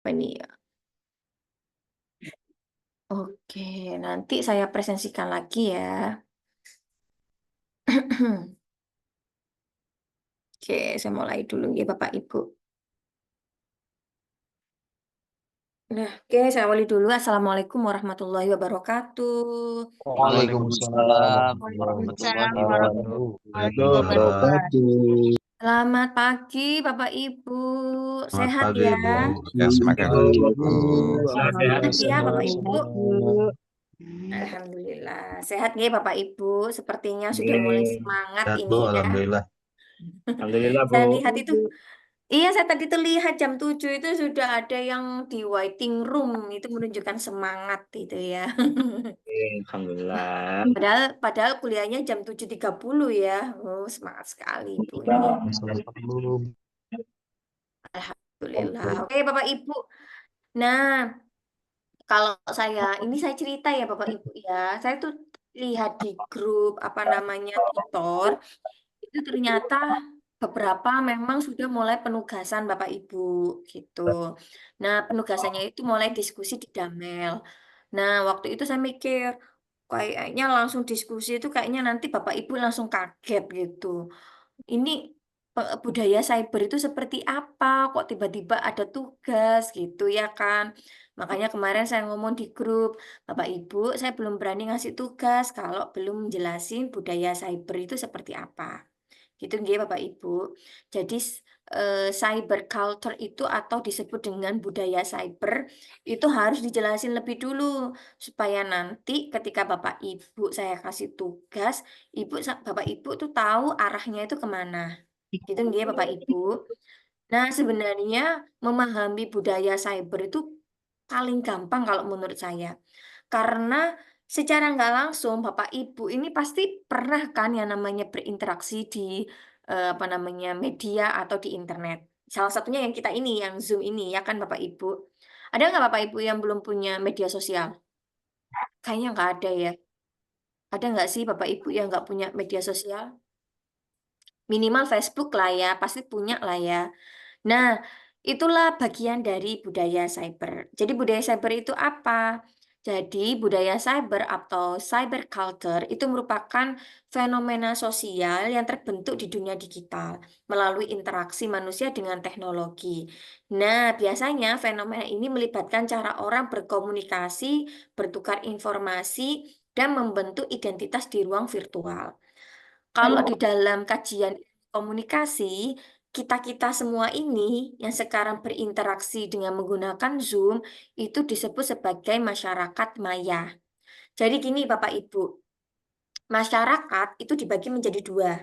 Apa ini ya? Oke, nanti saya presentasikan lagi ya. Oke, saya mulai dulu ya Bapak Ibu. Nah, oke, saya awali dulu. Assalamualaikum warahmatullahi wabarakatuh. Waalaikumsalam Waalaikumsalam warahmatullahi warahmatullahi wabarakatuh. wabarakatuh. Selamat pagi Bapak Ibu. Selamat Sehat pagi, ya? Bu. Ya, semakin Baik, Ibu. Sehat ya Bapak Ibu. sehat, Bu. Alhamdulillah. Sehat ya Bapak Ibu. Sepertinya sudah mulai semangat Sehat, ini Bu. ya. Alhamdulillah. Alhamdulillah, Saya Bu. lihat itu, iya saya tadi tuh lihat jam 7 itu sudah ada yang di waiting room. Itu menunjukkan semangat itu ya. Alhamdulillah. Padahal kuliahnya jam 7.30 ya. Oh, semangat sekali Ibu ini. Assalamualaikum. Alhamdulillah. Oke Bapak Ibu. Nah, kalau ini saya cerita ya Bapak Ibu ya. Saya tuh lihat di grup apa namanya tutor, itu ternyata beberapa memang sudah mulai penugasan Bapak Ibu gitu. Nah, penugasannya itu mulai diskusi di Damel. Nah, waktu itu saya mikir, kayaknya langsung diskusi itu kayaknya nanti Bapak Ibu langsung kaget gitu. Ini budaya cyber itu seperti apa? Kok tiba-tiba ada tugas gitu ya kan? Makanya kemarin saya ngomong di grup, Bapak Ibu, saya belum berani ngasih tugas kalau belum menjelasin budaya cyber itu seperti apa. Gitu nggih Bapak Ibu. Jadi cyber culture itu atau disebut dengan budaya cyber itu harus dijelasin lebih dulu supaya nanti ketika Bapak Ibu saya kasih tugas, Bapak Ibu tuh tahu arahnya itu kemana. Gitu nggih Bapak Ibu. Nah, sebenarnya memahami budaya cyber itu paling gampang kalau menurut saya. Karena secara nggak langsung Bapak Ibu ini pasti pernah kan yang namanya berinteraksi di apa namanya media atau di internet. Salah satunya yang kita ini, yang Zoom ini ya kan Bapak Ibu. Ada nggak Bapak Ibu yang belum punya media sosial? Kayaknya nggak ada ya. Ada nggak sih Bapak Ibu yang nggak punya media sosial? Minimal Facebook lah ya, pasti punya lah ya. Nah, itulah bagian dari budaya cyber. Jadi budaya cyber itu apa? Jadi budaya cyber atau cyber culture itu merupakan fenomena sosial yang terbentuk di dunia digital melalui interaksi manusia dengan teknologi. Nah, biasanya fenomena ini melibatkan cara orang berkomunikasi, bertukar informasi, dan membentuk identitas di ruang virtual. Kalau di dalam kajian komunikasi, kita-kita semua ini yang sekarang berinteraksi dengan menggunakan Zoom itu disebut sebagai masyarakat maya. Jadi gini Bapak Ibu, masyarakat itu dibagi menjadi dua.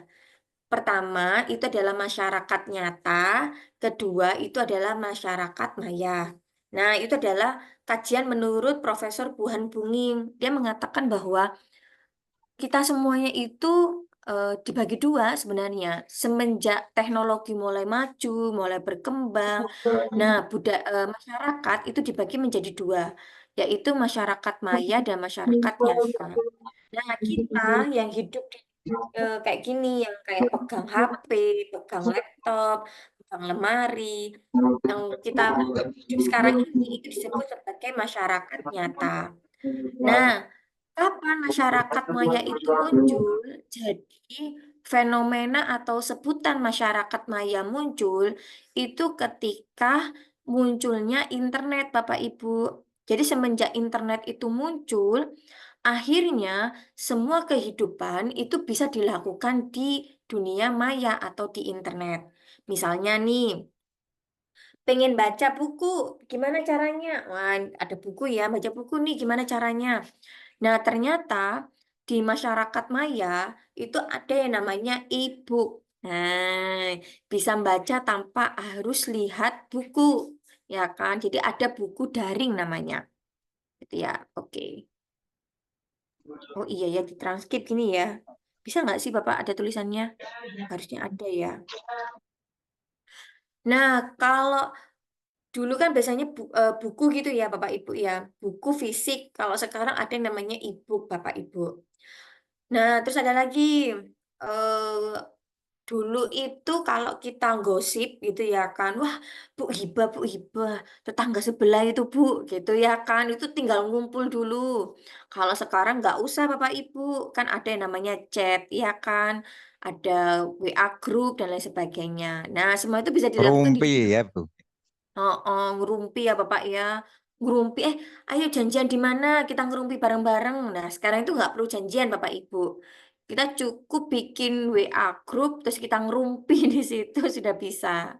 Pertama itu adalah masyarakat nyata, kedua itu adalah masyarakat maya. Nah, itu adalah kajian menurut Profesor Buhan Bunging. Dia mengatakan bahwa kita semuanya itu dibagi dua sebenarnya. Semenjak teknologi mulai maju, mulai berkembang, nah masyarakat itu dibagi menjadi dua, yaitu masyarakat maya dan masyarakat nyata. Nah, kita yang hidup di kayak gini, yang kayak pegang HP, pegang laptop, pegang lemari, yang kita hidup sekarang ini itu disebut sebagai masyarakat nyata. Nah, kapan masyarakat maya itu muncul? Jadi, fenomena atau sebutan masyarakat maya muncul itu ketika munculnya internet, Bapak Ibu. Jadi, semenjak internet itu muncul, akhirnya semua kehidupan itu bisa dilakukan di dunia maya atau di internet. Misalnya nih, pengen baca buku, gimana caranya? Wah, ada buku ya, baca buku nih, gimana caranya? Nah, ternyata di masyarakat maya itu ada yang namanya e-book. Nah, bisa baca tanpa harus lihat buku, ya kan? Jadi ada buku daring namanya, gitu ya. Oke. Oh iya ya, di transkrip gini ya. Bisa nggak sih Bapak ada tulisannya? Harusnya ada ya. Nah, kalau dulu kan biasanya buku gitu ya Bapak Ibu ya. Buku fisik. Kalau sekarang ada yang namanya e-book Bapak Ibu. Nah, terus ada lagi Dulu itu kalau kita gosip gitu ya kan, wah Bu Hibah, tetangga sebelah itu Bu, gitu ya kan, itu tinggal ngumpul dulu. Kalau sekarang nggak usah Bapak Ibu, kan ada yang namanya chat, ya kan, ada WA group dan lain sebagainya. Nah, semua itu bisa dilakukan di Rumpi situ. ya, Bu. Oh, ngerumpi ya Bapak ya. Ngerumpi, ayo janjian di mana? Kita ngerumpi bareng-bareng. Nah, sekarang itu nggak perlu janjian Bapak Ibu. Kita cukup bikin WA group, terus kita ngerumpi di situ sudah bisa.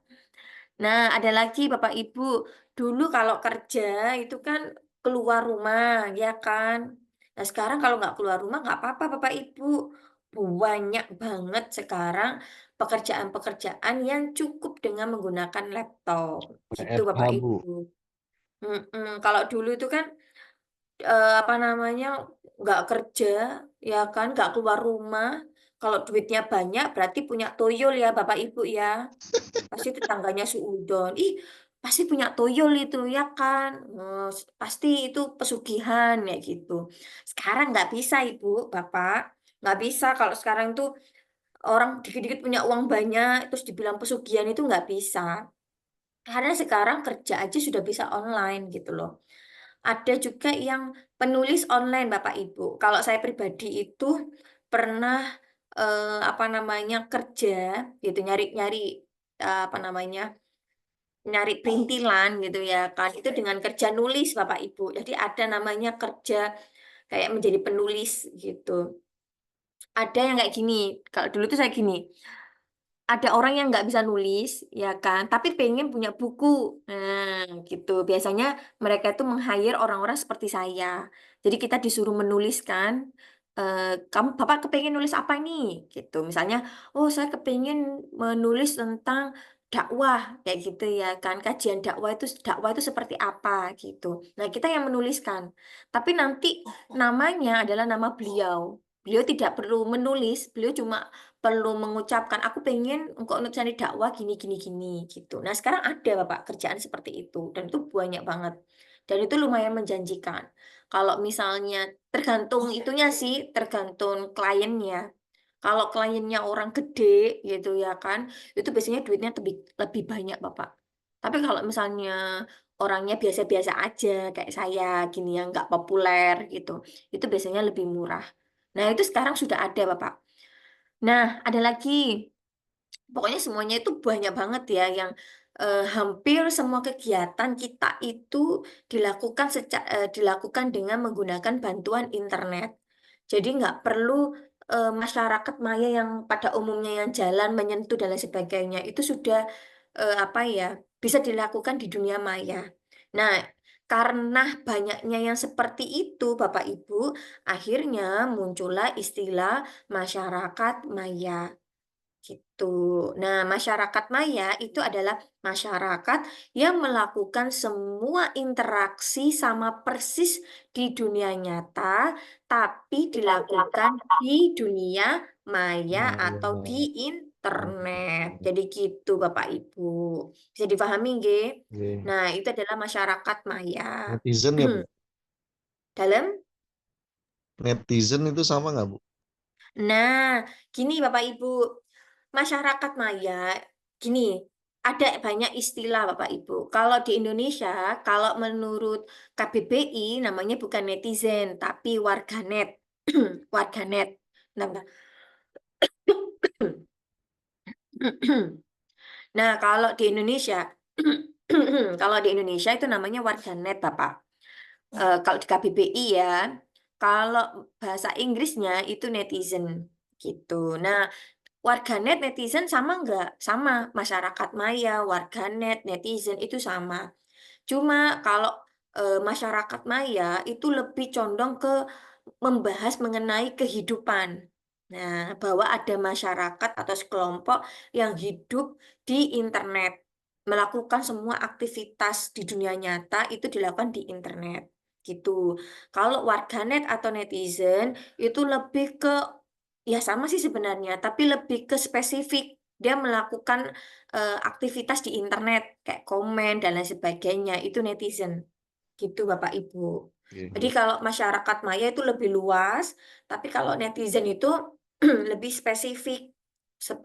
Nah, ada lagi Bapak Ibu. Dulu kalau kerja itu kan keluar rumah, ya kan? Nah, sekarang kalau nggak keluar rumah nggak apa-apa Bapak Ibu. Banyak banget sekarang pekerjaan-pekerjaan yang cukup dengan menggunakan laptop. Gitu WFH, Bapak Bu. Ibu. Kalau dulu itu kan apa namanya, nggak kerja, ya kan, nggak keluar rumah. Kalau duitnya banyak berarti punya toyol ya Bapak Ibu ya. Pasti tetangganya suudon. Ih, pasti punya toyol itu ya kan. Pasti itu pesugihan ya gitu. Sekarang nggak bisa Ibu, Bapak. Nggak bisa kalau sekarang tuh orang dikit-dikit punya uang banyak terus dibilang pesugihan itu nggak bisa. Karena sekarang kerja aja sudah bisa online gitu loh. Ada juga yang penulis online Bapak Ibu. Kalau saya pribadi itu pernah apa namanya kerja gitu nyari-nyari apa namanya nyari perintilan gitu ya kan itu dengan kerja nulis Bapak Ibu. Jadi ada namanya kerja kayak menjadi penulis gitu. Ada yang kayak gini. Kalau dulu tuh saya gini. Ada orang yang nggak bisa nulis, ya kan, tapi pengen punya buku. Nah, gitu. Biasanya mereka itu meng-hire orang-orang seperti saya. Jadi kita disuruh menuliskan, kamu Bapak kepengen nulis apa nih? Gitu. Misalnya, oh saya kepengen menulis tentang dakwah, kayak gitu ya kan. Kajian dakwah itu seperti apa gitu. Nah, kita yang menuliskan. Tapi nanti namanya adalah nama beliau. Beliau tidak perlu menulis, beliau cuma perlu mengucapkan aku pengen engkau nulisani dakwah gini gini gini gitu. Nah, sekarang ada Bapak kerjaan seperti itu dan itu banyak banget. Dan itu lumayan menjanjikan. Kalau misalnya tergantung itunya sih, tergantung kliennya. Kalau kliennya orang gede gitu ya kan, itu biasanya duitnya lebih banyak Bapak. Tapi kalau misalnya orangnya biasa-biasa aja kayak saya gini yang nggak populer gitu, itu biasanya lebih murah. Nah, itu sekarang sudah ada Bapak. Nah, ada lagi. Pokoknya semuanya itu banyak banget ya yang hampir semua kegiatan kita itu dilakukan dengan menggunakan bantuan internet. Jadi nggak perlu masyarakat maya yang pada umumnya yang jalan menyentuh dan lain sebagainya itu sudah apa ya bisa dilakukan di dunia maya. Nah, karena banyaknya yang seperti itu, Bapak Ibu, akhirnya muncullah istilah masyarakat maya. Gitu. Nah, masyarakat maya itu adalah masyarakat yang melakukan semua interaksi sama persis di dunia nyata, tapi dilakukan di dunia maya Nah, iya, atau di nah. internet. Jadi gitu, Bapak Ibu. Bisa dipahami, nggih? Iya. Nah, itu adalah masyarakat maya. Netizen ya, Bu? Dalam Netizen itu sama nggak, Bu? Nah, gini Bapak Ibu, masyarakat maya, gini, ada banyak istilah Bapak Ibu. Kalau di Indonesia, kalau menurut KBBI namanya bukan netizen, tapi warganet. Warganet. Bentar, bentar. Nah, kalau di Indonesia, kalau di Indonesia itu namanya warganet, Bapak. Kalau di KBBI ya, kalau bahasa Inggrisnya itu netizen gitu. Nah, warganet netizen sama nggak? Sama, masyarakat maya, warganet, netizen itu sama. Cuma kalau masyarakat maya itu lebih condong ke membahas mengenai kehidupan. Nah, bahwa ada masyarakat atau sekelompok yang hidup di internet, melakukan semua aktivitas di dunia nyata itu dilakukan di internet. Gitu. Kalau warganet atau netizen itu lebih ke ya sama sih sebenarnya, tapi lebih ke spesifik. Dia melakukan aktivitas di internet kayak komen dan lain sebagainya itu netizen. Gitu Bapak Ibu. Jadi Iya. kalau masyarakat maya itu lebih luas, tapi kalau netizen itu lebih spesifik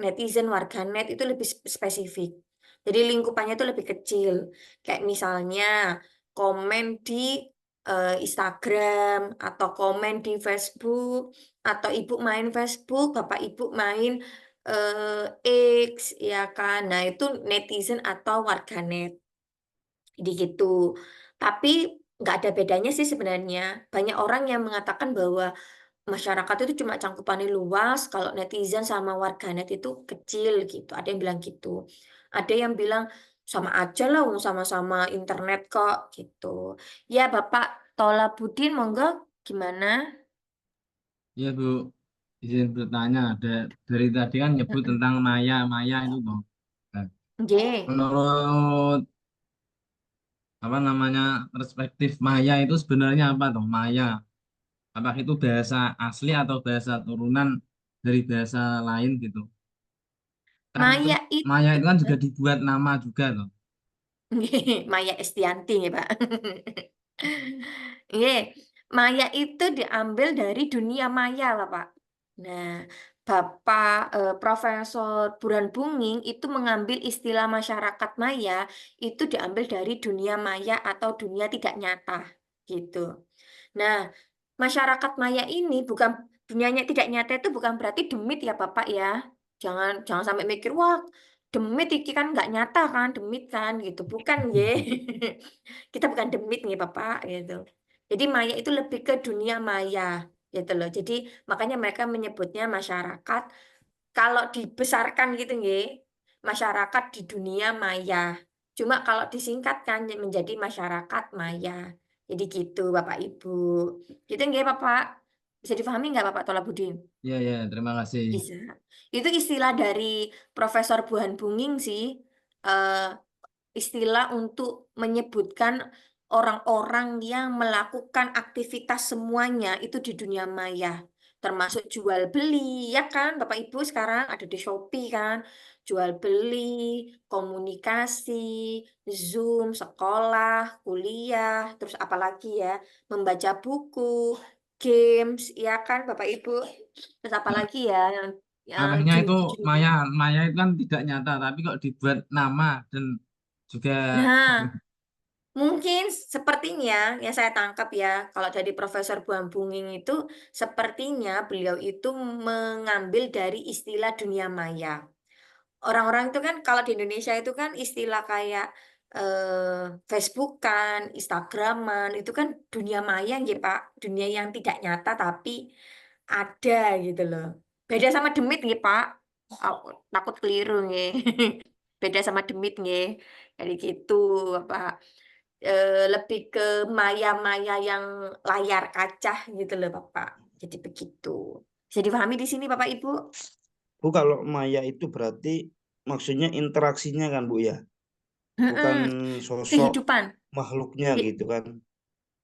netizen, warganet itu lebih spesifik. Jadi lingkupannya itu lebih kecil. Kayak misalnya komen di Instagram atau komen di Facebook atau ibu main Facebook, bapak ibu main X, ya kan. Nah, itu netizen atau warganet. Jadi gitu. Tapi nggak ada bedanya sih sebenarnya. Banyak orang yang mengatakan bahwa masyarakat itu cuma cangkupannya luas, kalau netizen sama warganet itu kecil gitu. Ada yang bilang gitu. Ada yang bilang sama aja lah, wong sama-sama internet kok gitu. Ya Bapak Tola Budin, monggo gimana? Iya Bu, izin bertanya. Dari tadi kan nyebut Mm-mm. tentang Maya, Maya itu Bang. Nah, Nggih. menurut apa namanya perspektif Maya itu sebenarnya apa toh? Maya, apakah itu bahasa asli atau bahasa turunan dari bahasa lain gitu? Kan itu Maya Maya itu itu kan juga dibuat nama juga loh. Maya Estianti ya Pak. Nggih, maya itu diambil dari dunia maya, Bapak. Nah, Bapak Profesor Burhan Bunging itu mengambil istilah masyarakat maya itu diambil dari dunia maya atau dunia tidak nyata, gitu. Nah, masyarakat maya ini bukan dunianya tidak nyata itu bukan berarti demit ya Bapak ya. Jangan jangan sampai mikir wah demit iki kan nggak nyata kan demit kan gitu. Bukan ya. Kita bukan demit nih Bapak gitu. Jadi maya itu lebih ke dunia maya gitu loh. Jadi makanya mereka menyebutnya masyarakat kalau dibesarkan gitu nggih, masyarakat di dunia maya. Cuma kalau disingkatkan menjadi masyarakat maya. Jadi gitu Bapak Ibu. Gitu nggih Bapak. Bisa difahami nggak Bapak Tola Budin? Iya, iya, terima kasih. Bisa. Itu istilah dari Profesor Buhan Bunging sih. Eh, istilah untuk menyebutkan orang-orang yang melakukan aktivitas semuanya itu di dunia maya, termasuk jual beli, ya kan, Bapak Ibu sekarang ada di Shopee kan, jual beli, komunikasi, Zoom, sekolah, kuliah, terus apalagi ya, membaca buku, games, ya kan, Bapak Ibu, terus apalagi ya yang Anehnya di, itu di dunia. Maya, Maya itu kan tidak nyata, tapi kok dibuat nama dan juga Nah, mungkin sepertinya yang saya tangkap ya, kalau dari Profesor Buang Bunging itu sepertinya beliau itu mengambil dari istilah dunia maya. Orang-orang itu kan kalau di Indonesia itu kan istilah kayak Facebookan, Instagraman, itu kan dunia maya gitu Pak, dunia yang tidak nyata tapi ada gitu loh. Beda sama demit nih Pak. Aku takut keliru nih. Beda sama demit nih. Jadi gitu Pak. Lebih ke maya-maya yang layar kaca gitu loh Bapak. Jadi begitu. Bisa dipahami di sini Bapak Ibu? Bu, kalau maya itu berarti maksudnya interaksinya kan Bu ya, bukan Mm-mm. sosok Kehidupan. makhluknya Di- gitu kan.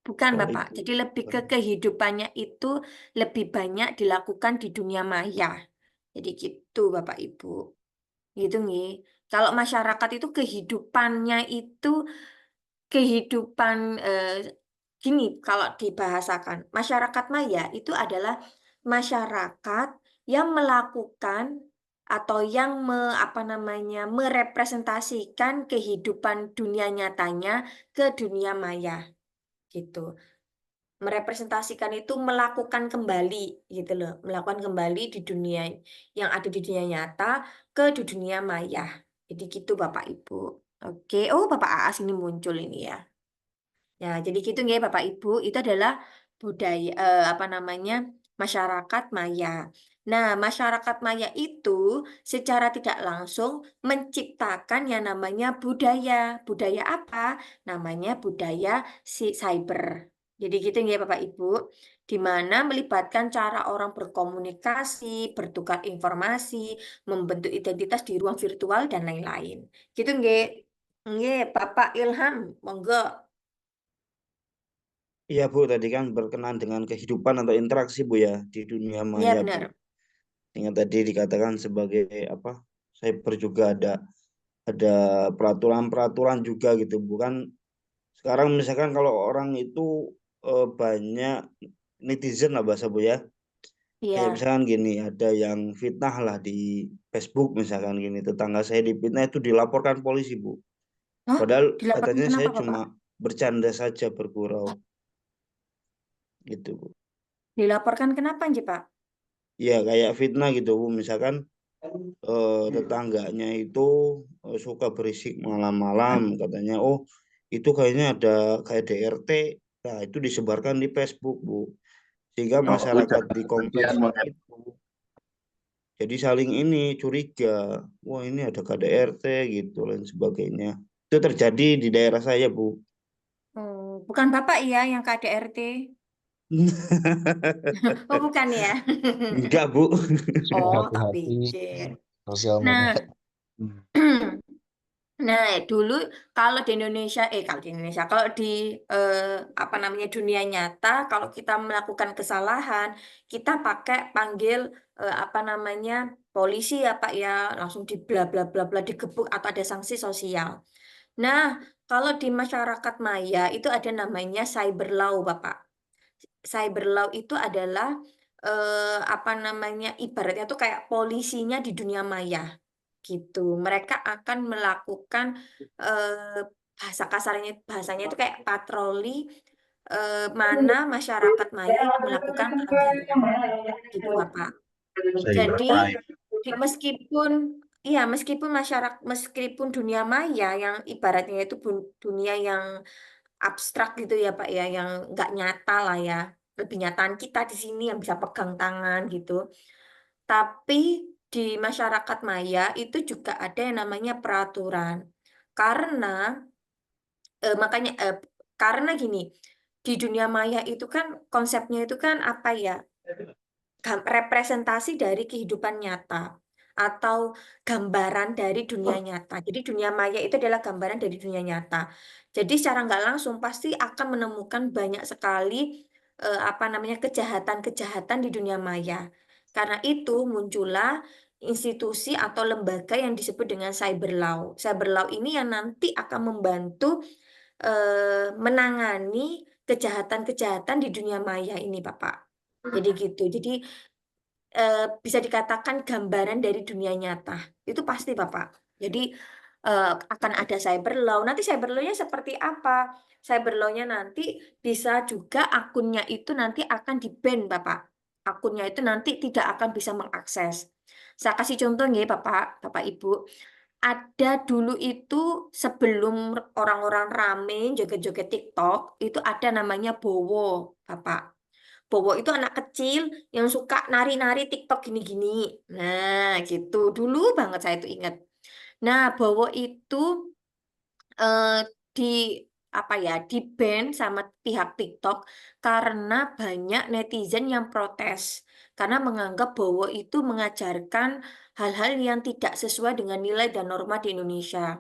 Bukan Kalau Bapak. itu Jadi lebih bukan. ke kehidupannya itu lebih banyak dilakukan di dunia maya. Jadi gitu Bapak Ibu. Gitu nih. Kalau masyarakat itu kehidupannya itu kehidupan gini kalau dibahasakan. Masyarakat maya itu adalah masyarakat yang melakukan atau yang apa namanya merepresentasikan kehidupan dunia nyatanya ke dunia maya gitu. Merepresentasikan itu melakukan kembali gitu loh, melakukan kembali di dunia yang ada di dunia nyata ke di dunia maya. Jadi gitu Bapak Ibu. Oke, oh Bapak Aas ini muncul ini ya. Ya, jadi gitu ya Bapak Ibu, itu adalah budaya apa namanya? Masyarakat maya. Nah, masyarakat maya itu secara tidak langsung menciptakan yang namanya budaya. Budaya apa? Namanya budaya si cyber. Jadi gitu ya Bapak Ibu, di mana melibatkan cara orang berkomunikasi, bertukar informasi, membentuk identitas di ruang virtual dan lain-lain. Gitu nggih. Nggih, Bapak Ilham, monggo. Iya Bu, tadi kan berkenaan dengan kehidupan atau interaksi Bu ya di dunia Ya maya Bu. benar. Ingat tadi dikatakan sebagai apa? Cyber juga ada peraturan-peraturan juga gitu. Bukan sekarang misalkan kalau orang itu banyak netizen lah bahasa Bu ya. Kayak Iya. misalkan gini, ada yang fitnah lah Facebook misalkan gini, tetangga saya difitnah itu dilaporkan polisi, Bu. Oh, Padahal dilaporkan katanya kenapa, saya Bapak? cuma bercanda saja bergurau gitu, Bu. Dilaporkan kenapa, Nji, Pak? Ya kayak fitnah gitu, Bu. Misalkan tetangganya itu suka berisik malam-malam katanya, oh itu kayaknya ada KDRT. Nah, itu disebarkan di Facebook, Bu. Sehingga Oh, udah masyarakat di biar kompleksnya model. itu jadi saling ini curiga, wah ini ada KDRT gitu dan sebagainya. Itu terjadi di daerah saya, Bu. Oh, bukan Bapak ya yang KDRT. Oh, bukan ya. Enggak, Bu. Oh, tak Hati-hati pikir. sosial media. Nah, nah, dulu kalau di Indonesia, kalau di Indonesia, kalau di eh, apa namanya dunia nyata, kalau kita melakukan kesalahan, kita pakai panggil apa namanya polisi ya Pak ya, langsung di bla bla bla bla digebuk atau ada sanksi sosial. Nah, kalau di masyarakat maya itu ada namanya cyber law, Bapak. Cyber law itu adalah apa namanya ibaratnya tuh kayak polisinya di dunia maya gitu. Mereka akan melakukan eh, bahasa kasarnya bahasanya itu kayak patroli mana masyarakat maya yang melakukan pelanggaran gitu Bapak. Jadi Cybercrime. meskipun iya meskipun masyarakat meskipun dunia maya yang ibaratnya itu dunia yang abstrak gitu ya Pak ya yang nggak nyata lah ya lebih nyataan kita di sini yang bisa pegang tangan gitu. Tapi di masyarakat maya itu juga ada yang namanya peraturan. Karena makanya karena gini, di dunia maya itu kan konsepnya itu kan apa ya? Representasi dari kehidupan nyata atau gambaran dari dunia nyata. Jadi dunia maya itu adalah gambaran dari dunia nyata. Jadi secara nggak langsung pasti akan menemukan banyak sekali apa namanya kejahatan-kejahatan di dunia maya. Karena itu muncullah institusi atau lembaga yang disebut dengan cyber law. Cyber law ini yang nanti akan membantu menangani kejahatan-kejahatan di dunia maya ini, Bapak. Jadi gitu. Jadi bisa dikatakan gambaran dari dunia nyata. Itu pasti, Bapak. Jadi akan ada cyber law. Nanti cyber law-nya seperti apa? Cyber law-nya nanti bisa juga akunnya itu nanti akan di-ban, Bapak. Akunnya itu nanti tidak akan bisa mengakses. Saya kasih contoh nih, Bapak, Bapak Ibu. Ada dulu itu sebelum orang-orang rame joget-joget TikTok, itu ada namanya Bowo, Bapak. Bowo itu anak kecil yang suka nari-nari TikTok gini-gini. Nah, gitu. Dulu banget saya tuh ingat. Nah, Bowo itu eh, di apa ya, di ban sama pihak TikTok karena banyak netizen yang protes karena menganggap Bowo itu mengajarkan hal-hal yang tidak sesuai dengan nilai dan norma di Indonesia.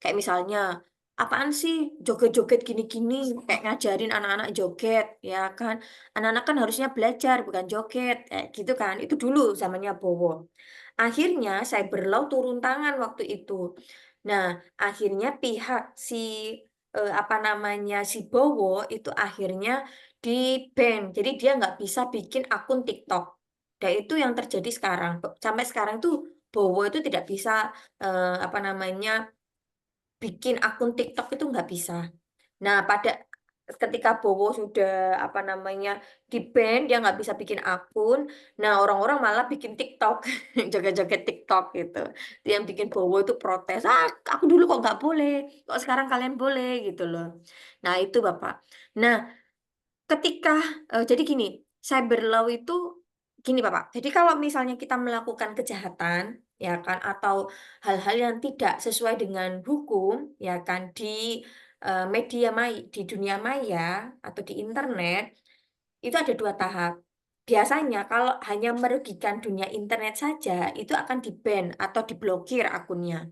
Kayak misalnya, apaan sih joget-joget gini-gini, kayak ngajarin anak-anak joget, ya kan? Anak-anak kan harusnya belajar, bukan joget, gitu kan? Itu dulu zamannya Bowo. Akhirnya Cyberlaw turun tangan waktu itu. Nah, akhirnya pihak si apa namanya si Bowo itu akhirnya di ban. Jadi dia nggak bisa bikin akun TikTok. Dan itu yang terjadi sekarang. Sampai sekarang itu Bowo itu tidak bisa apa namanya bikin akun TikTok itu nggak bisa. Nah, pada ketika Bowo sudah apa namanya di ban, dia nggak bisa bikin akun. Nah, orang-orang malah bikin TikTok, joget-joget TikTok gitu. Itu yang bikin Bowo itu protes. Ah, aku dulu kok nggak boleh, kok sekarang kalian boleh gitu loh. Nah, itu Bapak. Nah, ketika jadi gini, cyber law itu gini Bapak. Jadi kalau misalnya kita melakukan kejahatan ya kan atau hal-hal yang tidak sesuai dengan hukum ya kan di media maya di dunia maya atau di internet itu ada dua tahap. Biasanya kalau hanya merugikan dunia internet saja itu akan di-ban atau diblokir akunnya.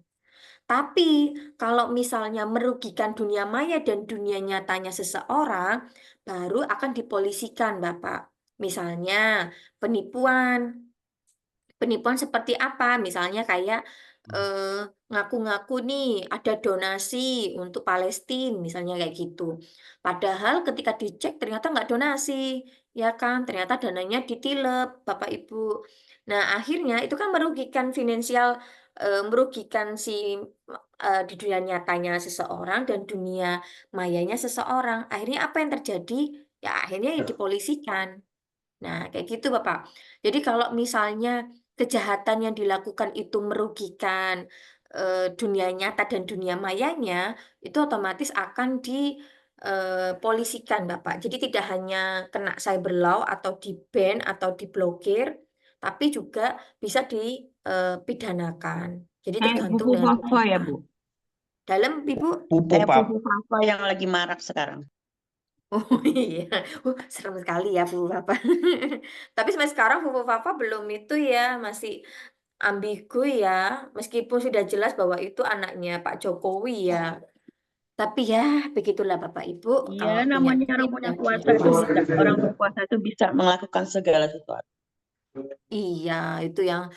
Tapi kalau misalnya merugikan dunia maya dan dunia nyatanya seseorang, baru akan dipolisikan, Bapak. Misalnya penipuan. Penipuan seperti apa? Misalnya kayak eh, ngaku-ngaku nih ada donasi untuk Palestina misalnya kayak gitu. Padahal ketika dicek ternyata nggak donasi, ya kan? Ternyata dananya ditilep, Bapak Ibu. Nah, akhirnya itu kan merugikan finansial, merugikan si di dunia nyatanya seseorang dan dunia mayanya seseorang. Akhirnya apa yang terjadi? Ya akhirnya ya dipolisikan. Nah, kayak gitu, Bapak. Jadi kalau misalnya kejahatan yang dilakukan itu merugikan dunia nyata dan dunia mayanya, itu otomatis akan dipolisikan, Bapak. Jadi tidak hanya kena cyber law atau di-ban atau diblokir, tapi juga bisa dipidanakan. Jadi Kayak tergantung buku dengan Fafa ya, kejahatan. Bu? Dalam, Ibu? Pupuk Kayak Pak. buku Fafa yang lagi marak sekarang. Oh iya, serem sekali ya Fufu Papa. Tapi sampai sekarang Fufu Papa belum itu ya, masih ambigu ya. Meskipun sudah jelas bahwa itu anaknya Pak Jokowi ya. Tapi ya begitulah Bapak Ibu, Iya, kalau punya namanya orang duit punya ya kuasa gitu. itu bisa, orang berkuasa itu bisa melakukan segala sesuatu. Iya, itu yang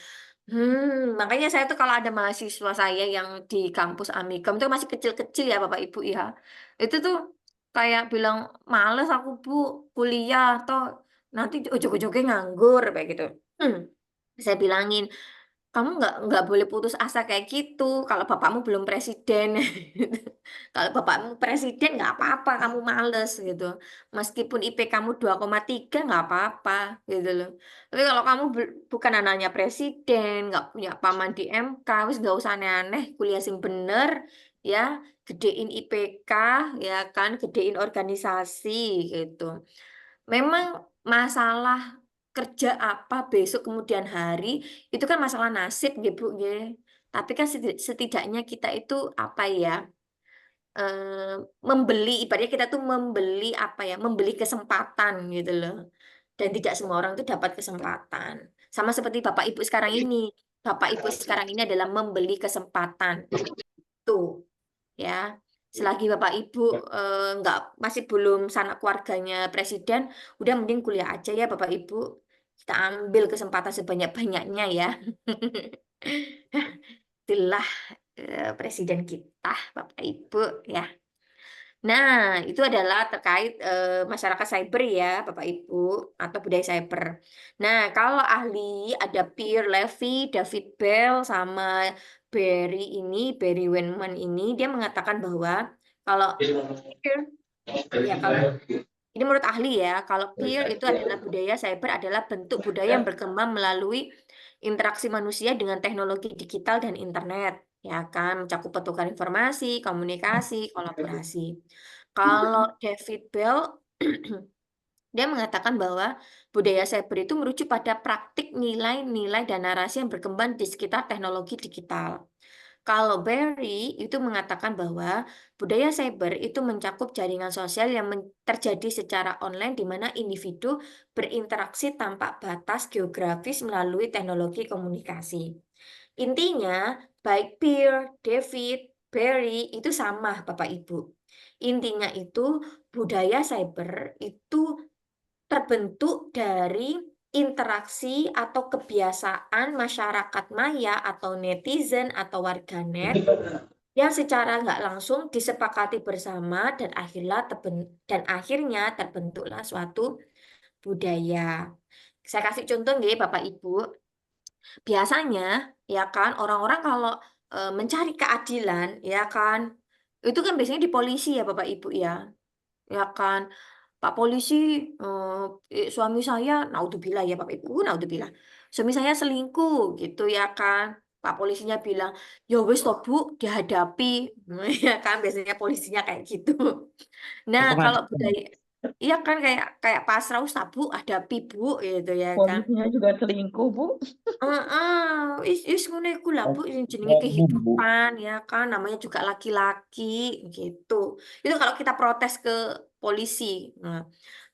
makanya saya tuh kalau ada mahasiswa saya yang di kampus Amikom itu masih kecil-kecil ya Bapak Ibu ya. Itu tuh kayak bilang males aku Bu kuliah atau nanti ujung-ujungnya nganggur kayak gitu. Hmm. Saya bilangin kamu nggak boleh putus asa kayak gitu kalau bapakmu belum presiden. Kalau bapakmu presiden nggak apa-apa kamu males gitu. Meskipun IP kamu 2,3 nggak apa-apa gitu loh. Tapi kalau kamu bukan anaknya presiden, nggak punya paman di MK, wis nggak usah aneh-aneh, kuliah sing bener ya, gedein IPK ya kan, gedein organisasi gitu. Memang masalah kerja apa besok kemudian hari itu kan masalah nasib gitu Bu nggih. Tapi kan setidaknya kita itu apa ya? eh, Membeli ibaratnya kita tuh membeli apa ya? Membeli kesempatan gitu loh. Dan tidak semua orang itu dapat kesempatan. Sama seperti Bapak Ibu sekarang ini. Bapak Ibu sekarang ini adalah membeli kesempatan. Tuh ya. Selagi Bapak Ibu nggak masih belum sanak keluarganya presiden, udah mending kuliah aja ya Bapak Ibu. Kita ambil kesempatan sebanyak-banyaknya ya. Itulah presiden kita, Bapak Ibu ya. Nah, itu adalah terkait masyarakat cyber ya, Bapak Ibu, atau budaya cyber. Nah, kalau ahli ada Pierre Levy, David Bell, sama Barry Weinman ini, dia mengatakan bahwa kalau peer, ya kalau ini menurut ahli ya, kalau peer itu adalah budaya cyber adalah bentuk budaya yang berkembang melalui interaksi manusia dengan teknologi digital dan internet, ya kan, mencakup pertukaran informasi, komunikasi, kolaborasi. Kalau David Bell, dia mengatakan bahwa budaya cyber itu merujuk pada praktik nilai-nilai dan narasi yang berkembang di sekitar teknologi digital. Kalau Barry itu mengatakan bahwa budaya cyber itu mencakup jaringan sosial yang terjadi secara online di mana individu berinteraksi tanpa batas geografis melalui teknologi komunikasi. Intinya, baik Pierre, David, Barry itu sama Bapak Ibu. Intinya itu budaya cyber itu terbentuk dari interaksi atau kebiasaan masyarakat maya atau netizen atau warganet yang secara nggak langsung disepakati bersama dan akhirnya terbentuklah suatu budaya. Saya kasih contoh nggih Bapak Ibu. Biasanya ya kan orang-orang kalau mencari keadilan ya kan itu kan biasanya di polisi ya Bapak Ibu ya kan. Pak polisi, suami saya, naudzubillah ya Bapak Ibu, naudzubillah. Suami saya selingkuh gitu ya kan. Pak polisinya bilang, ya wis toh Bu, dihadapi. Ya kan biasanya polisinya kayak gitu. Nah, Ke kalau pengadilan. budaya iya kan kayak kayak pasrah usah Bu, hadapi Bu gitu ya kan. Polisinya juga selingkuh, Bu. Heeh, is ngono iku lah Bu, yang jenenge Oknum, Bu. kehidupan ya kan, namanya juga laki-laki gitu. Itu kalau kita protes ke polisi. Nah,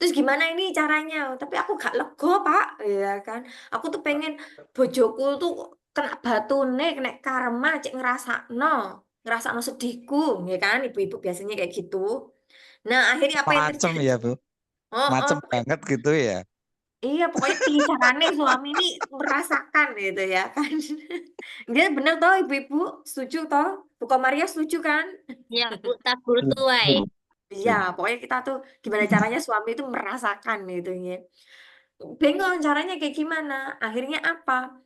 terus gimana ini caranya? Tapi aku gak lego, Pak, ya kan. Aku tuh pengen bojoku tuh kena batune, kena karma, cek ngerasakno sedihku, ya kan? Ibu-ibu biasanya kayak gitu. Nah, akhirnya apa yang Macem terjadi? ya Bu, Oh, oh, macem banget gitu ya. Iya, pokoknya piye carane suami ini merasakan gitu ya kan. Dia bener toh ibu-ibu, setuju toh? Bu Komaria setuju kan? Ya, Bu, tabur tuai. Iya, pokoknya kita tuh gimana caranya suami itu merasakan gitu ya. Bingung caranya kayak gimana? Akhirnya apa?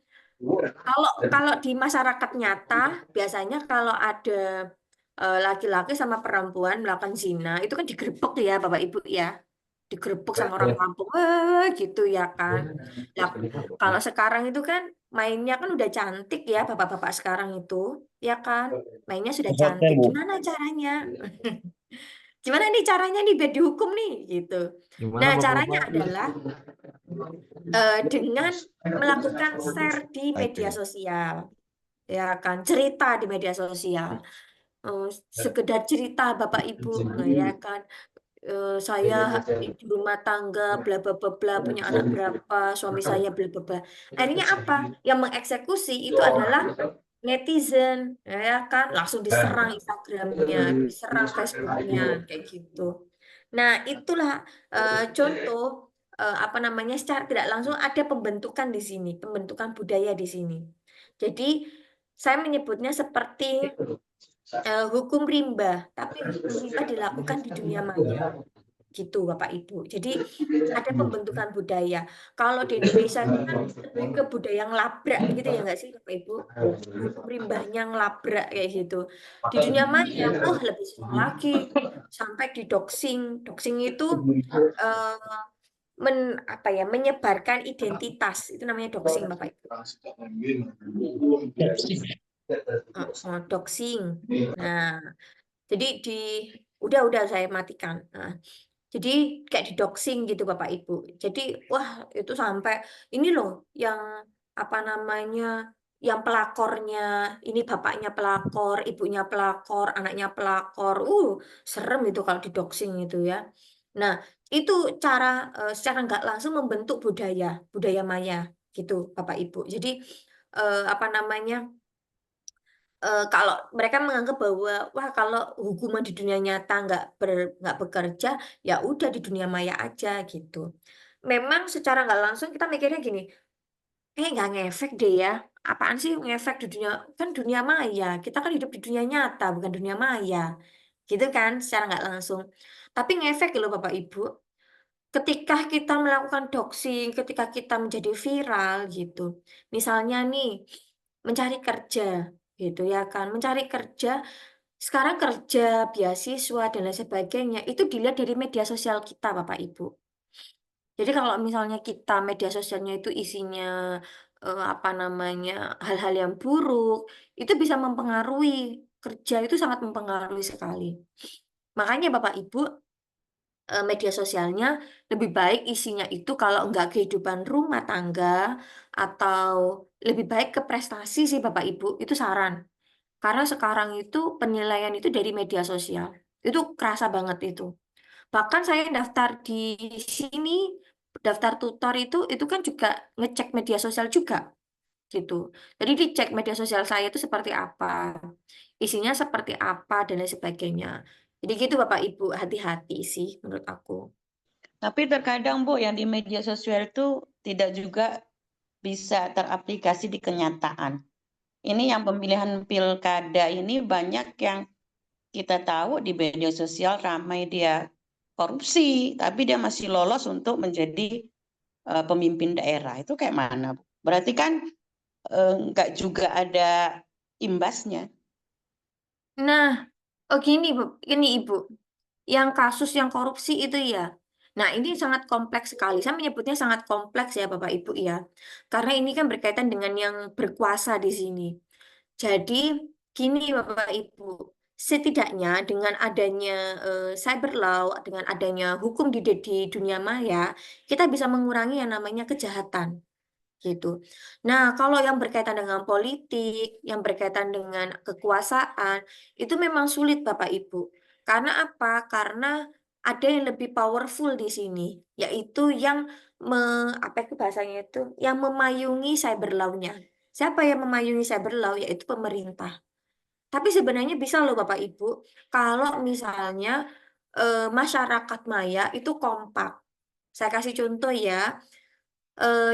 Kalau kalau di masyarakat nyata, biasanya kalau ada laki-laki sama perempuan melakukan zina, itu kan digerebek ya Bapak Ibu ya. Digerebek sama orang kampung, gitu ya kan. Nah, kalau sekarang itu kan mainnya kan udah cantik ya Bapak-bapak sekarang itu, ya kan? Mainnya sudah cantik. Gimana caranya? Gimana nih caranya nih biar dihukum nih gitu. Gimana Nah, caranya Bapak-bapak? adalah dengan melakukan share di media sosial, ya kan, cerita di media sosial. Sekedar cerita Bapak Ibu, ya kan. Saya ibu rumah tangga, bla bla bla bla, punya anak berapa, suami saya bla bla bla. Akhirnya apa? Yang mengeksekusi itu adalah netizen, ya kan, langsung diserang Instagramnya, diserang Facebooknya, kayak gitu. Nah, itulah contoh apa namanya secara tidak langsung ada pembentukan di sini, pembentukan budaya di sini. Jadi saya menyebutnya seperti hukum rimba, tapi hukum rimba dilakukan di dunia maya gitu Bapak Ibu. Jadi ada pembentukan budaya. Kalau di Indonesia itu kan lebih ke budaya ngelabrak gitu ya nggak sih Bapak Ibu? Hukum rimbanya ngelabrak kayak gitu. Di dunia maya, lebih serem lagi sampai di doxing. Doxing itu eh, apa ya menyebarkan identitas itu namanya doxing Bapak Ibu. Doxing. Nah, jadi udah saya matikan. Nah, jadi kayak di doxing gitu Bapak Ibu. Jadi wah itu sampai ini loh yang apa namanya yang pelakornya ini bapaknya pelakor, ibunya pelakor, anaknya pelakor. Serem itu kalau di doxing itu ya. Nah, itu cara secara nggak langsung membentuk budaya maya gitu Bapak Ibu. Jadi apa namanya kalau mereka menganggap bahwa wah kalau hukuman di dunia nyata nggak bekerja ya udah di dunia maya aja gitu. Memang secara nggak langsung kita mikirnya gini, nggak ngefek deh ya. Apaan sih ngefek di dunia kan dunia maya. Kita kan hidup di dunia nyata bukan dunia maya, gitu kan? Secara nggak langsung. Tapi ngefek loh Bapak Ibu. Ketika kita melakukan doxing, ketika kita menjadi viral gitu. Misalnya nih mencari kerja gitu ya kan. Mencari kerja sekarang kerja, beasiswa dan lain sebagainya itu dilihat dari media sosial kita Bapak Ibu. Jadi kalau misalnya kita media sosialnya itu isinya apa namanya hal-hal yang buruk, itu bisa mempengaruhi kerja itu sangat mempengaruhi sekali. Makanya Bapak Ibu media sosialnya lebih baik isinya itu kalau enggak kehidupan rumah tangga atau lebih baik ke prestasi sih Bapak Ibu, itu saran. Karena sekarang itu penilaian itu dari media sosial. Itu kerasa banget itu. Bahkan saya daftar di sini, daftar tutor itu kan juga ngecek media sosial juga gitu. Jadi dicek media sosial saya itu seperti apa, isinya seperti apa dan lain sebagainya. Jadi gitu Bapak Ibu, hati-hati sih menurut aku. Tapi terkadang Bu, yang di media sosial itu tidak juga bisa teraplikasi di kenyataan. Ini yang pemilihan pilkada ini banyak yang kita tahu di media sosial ramai dia korupsi, tapi dia masih lolos untuk menjadi pemimpin daerah. Itu kayak mana, Bu? Berarti kan nggak juga ada imbasnya. Nah, gini Bu, ini Ibu, yang kasus yang korupsi itu ya. Nah, ini sangat kompleks sekali. Saya menyebutnya sangat kompleks ya Bapak Ibu ya. Karena ini kan berkaitan dengan yang berkuasa di sini. Jadi, gini Bapak Ibu, setidaknya dengan adanya cyber law, dengan adanya hukum di dunia maya, kita bisa mengurangi yang namanya kejahatan gitu. Nah, kalau yang berkaitan dengan politik, yang berkaitan dengan kekuasaan, itu memang sulit Bapak Ibu. Karena apa? Karena ada yang lebih powerful di sini, yaitu yang apa itu bahasanya itu, yang memayungi cyber law-nya. Siapa yang memayungi cyber law? Yaitu pemerintah. Tapi sebenarnya bisa loh Bapak Ibu, kalau misalnya masyarakat maya itu kompak. Saya kasih contoh ya,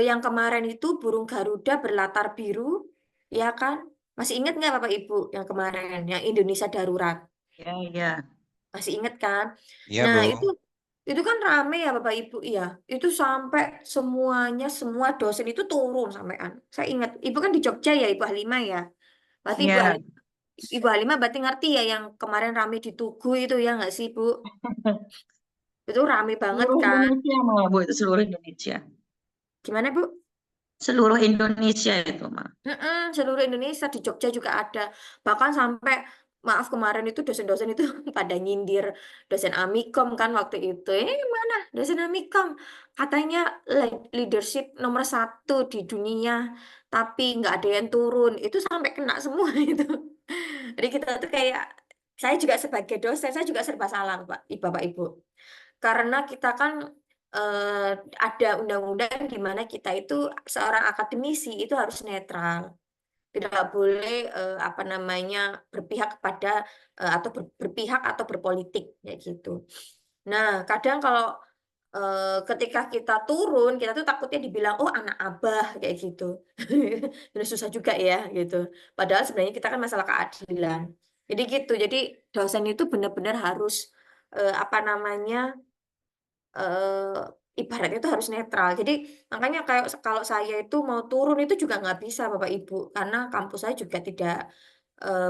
yang kemarin itu burung Garuda berlatar biru, ya kan? Masih ingat nggak Bapak Ibu yang kemarin, yang Indonesia Darurat? Ya, ya. Masih ingat kan? Iya, Nah, Bu. itu kan rame ya Bapak Ibu, iya. Itu sampai semua dosen itu turun sampean. Saya ingat, Ibu kan di Jogja ya, Ibu Halimah ya. Berarti Ya, Ibu Halimah berarti ngerti ya yang kemarin rame di Tugu itu ya nggak sih, Bu? Itu rame banget seluruh kan? Indonesia malah Bu, itu seluruh Indonesia. Gimana, Bu? Seluruh Indonesia itu malah. Seluruh Indonesia, di Jogja juga ada. Bahkan sampai, maaf kemarin itu dosen-dosen itu pada nyindir dosen Amikom kan waktu itu. Mana dosen Amikom? Katanya leadership nomor 1 di dunia, tapi nggak ada yang turun. Itu sampai kena semua itu. Jadi kita tuh kayak, saya juga sebagai dosen, saya juga serba salah, Bapak Ibu. Karena kita kan eh, ada undang-undang di mana kita itu seorang akademisi itu harus netral, tidak boleh apa namanya berpihak kepada atau berpihak atau berpolitik kayak gitu. Nah, kadang kalau ketika kita turun, kita tuh takutnya dibilang oh anak abah kayak gitu. Ini susah juga ya gitu. Padahal sebenarnya kita kan masalah keadilan. Jadi gitu. Jadi dosen itu benar-benar harus apa namanya eh, ibaratnya itu harus netral. Jadi makanya kayak kalau saya itu mau turun itu juga nggak bisa Bapak Ibu, karena kampus saya juga tidak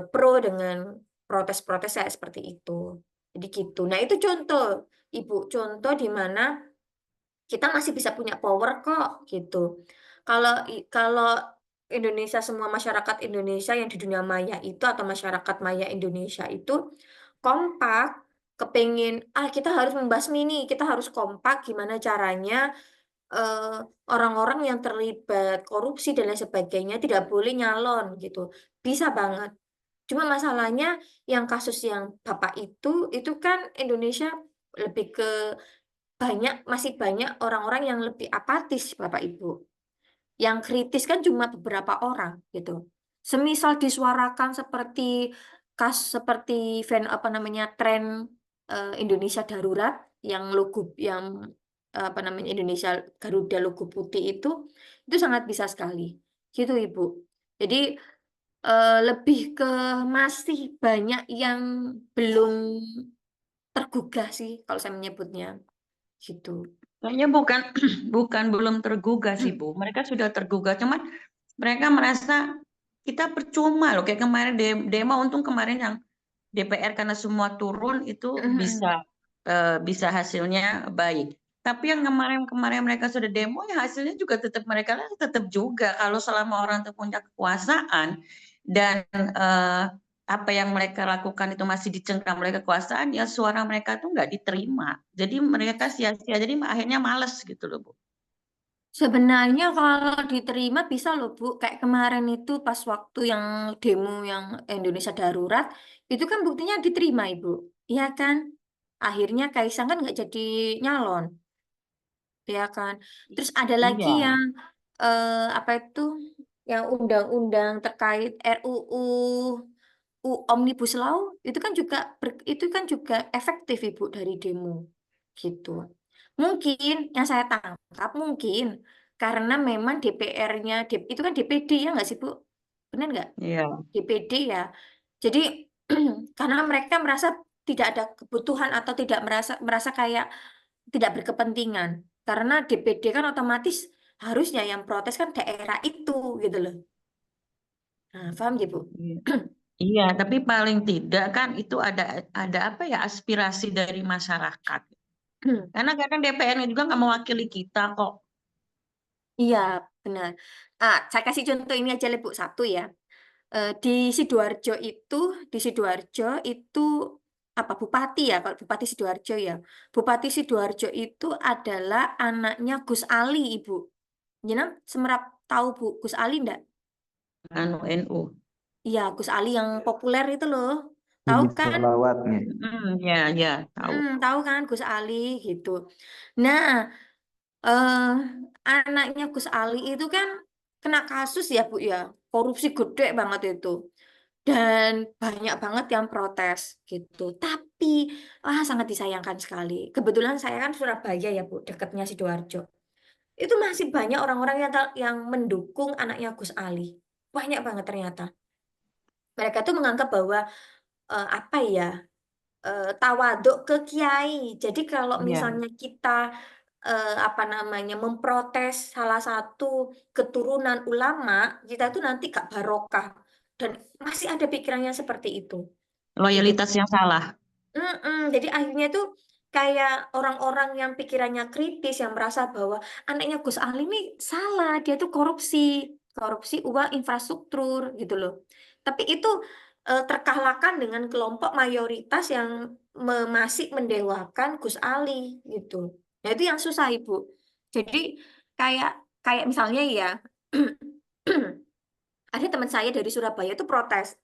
pro dengan protes-protes saya seperti itu. Jadi gitu. Nah itu contoh Ibu, contoh di mana kita masih bisa punya power kok gitu. Kalau Indonesia, semua masyarakat Indonesia yang di dunia maya itu atau masyarakat maya Indonesia itu kompak, kepingin kita harus membasmi nih, kita harus kompak gimana caranya eh, orang-orang yang terlibat korupsi dan lain sebagainya tidak boleh nyalon gitu. Bisa banget. Cuma masalahnya yang kasus yang Bapak itu kan Indonesia lebih ke masih banyak orang-orang yang lebih apatis, Bapak Ibu. Yang kritis kan cuma beberapa orang gitu. Semisal disuarakan seperti apa namanya tren Indonesia Darurat yang logo yang apa namanya Indonesia Garuda logo putih itu sangat bisa sekali. Gitu Ibu. Jadi lebih ke masih banyak yang belum tergugah sih kalau saya menyebutnya gitu. Kayaknya bukan bukan belum tergugah sih Bu. Mereka sudah tergugah, cuman mereka merasa kita percuma loh. Kayak kemarin demo, untung kemarin yang DPR karena semua turun itu bisa hasilnya baik. Tapi yang kemarin mereka sudah demo, ya hasilnya juga mereka tetap juga kalau selama orang itu punya kekuasaan dan apa yang mereka lakukan itu masih dicengkram oleh kekuasaan, ya suara mereka tuh nggak diterima. Jadi mereka sia-sia. Jadi akhirnya males gitu loh Bu. Sebenarnya kalau diterima bisa loh Bu. Kayak kemarin itu pas waktu yang demo yang Indonesia Darurat, itu kan buktinya diterima Ibu. Iya kan? Akhirnya Kaisang kan nggak jadi nyalon, ya kan? Terus ada lagi Iya. yang apa itu? Yang undang-undang terkait RUU Omnibus Law itu kan juga efektif Ibu dari demo gitu. Mungkin yang saya tangkap mungkin karena memang DPR-nya itu kan DPD ya nggak sih Bu? Benar nggak? Iya. DPD ya. Jadi karena mereka merasa tidak ada kebutuhan atau tidak merasa kayak tidak berkepentingan. Karena DPD kan otomatis harusnya yang protes kan daerah itu gitu loh. Nah, paham ya Bu? Iya. Iya, tapi paling tidak kan itu ada apa ya, aspirasi dari masyarakat. Karena kadang DPR-nya juga nggak mewakili kita kok. Iya, benar. Saya kasih contoh ini aja, Bu, satu ya. Di Sidoarjo itu, di Sidoarjo itu apa Bupati ya, kalau Bupati Sidoarjo ya. Bupati Sidoarjo itu adalah anaknya Gus Ali, Ibu. Jenang Semerap tahu Bu Gus Ali enggak? Anu NU. Iya, Gus Ali yang populer itu loh. Tahu Di kan? selawatnya. Ya, ya, tahu. Tahu kan Gus Ali gitu. Nah, eh anaknya Gus Ali itu kan kena kasus ya Bu ya, korupsi gede banget itu. Dan banyak banget yang protes gitu. Tapi sangat disayangkan sekali. Kebetulan saya kan Surabaya ya Bu, dekatnya Sidoarjo. itu masih banyak orang-orang yang mendukung anaknya Gus Ali. Banyak banget ternyata. Mereka tuh menganggap bahwa apa ya, tawaduk ke kiai. Jadi kalau Ya, misalnya kita apa namanya memprotes salah satu keturunan ulama, kita itu nanti gak barokah. Dan masih ada pikirannya seperti itu. Gitu. loyalitas yang salah. Jadi akhirnya tuh kayak orang-orang yang pikirannya kritis yang merasa bahwa anaknya Gus Ali ini salah, dia tuh korupsi uang infrastruktur gitu loh. Tapi itu terkalahkan dengan kelompok mayoritas yang masih mendewakan Gus Ali gitu. Nah itu yang susah Ibu. Jadi kayak kayak misalnya ya ada teman saya dari Surabaya tuh protes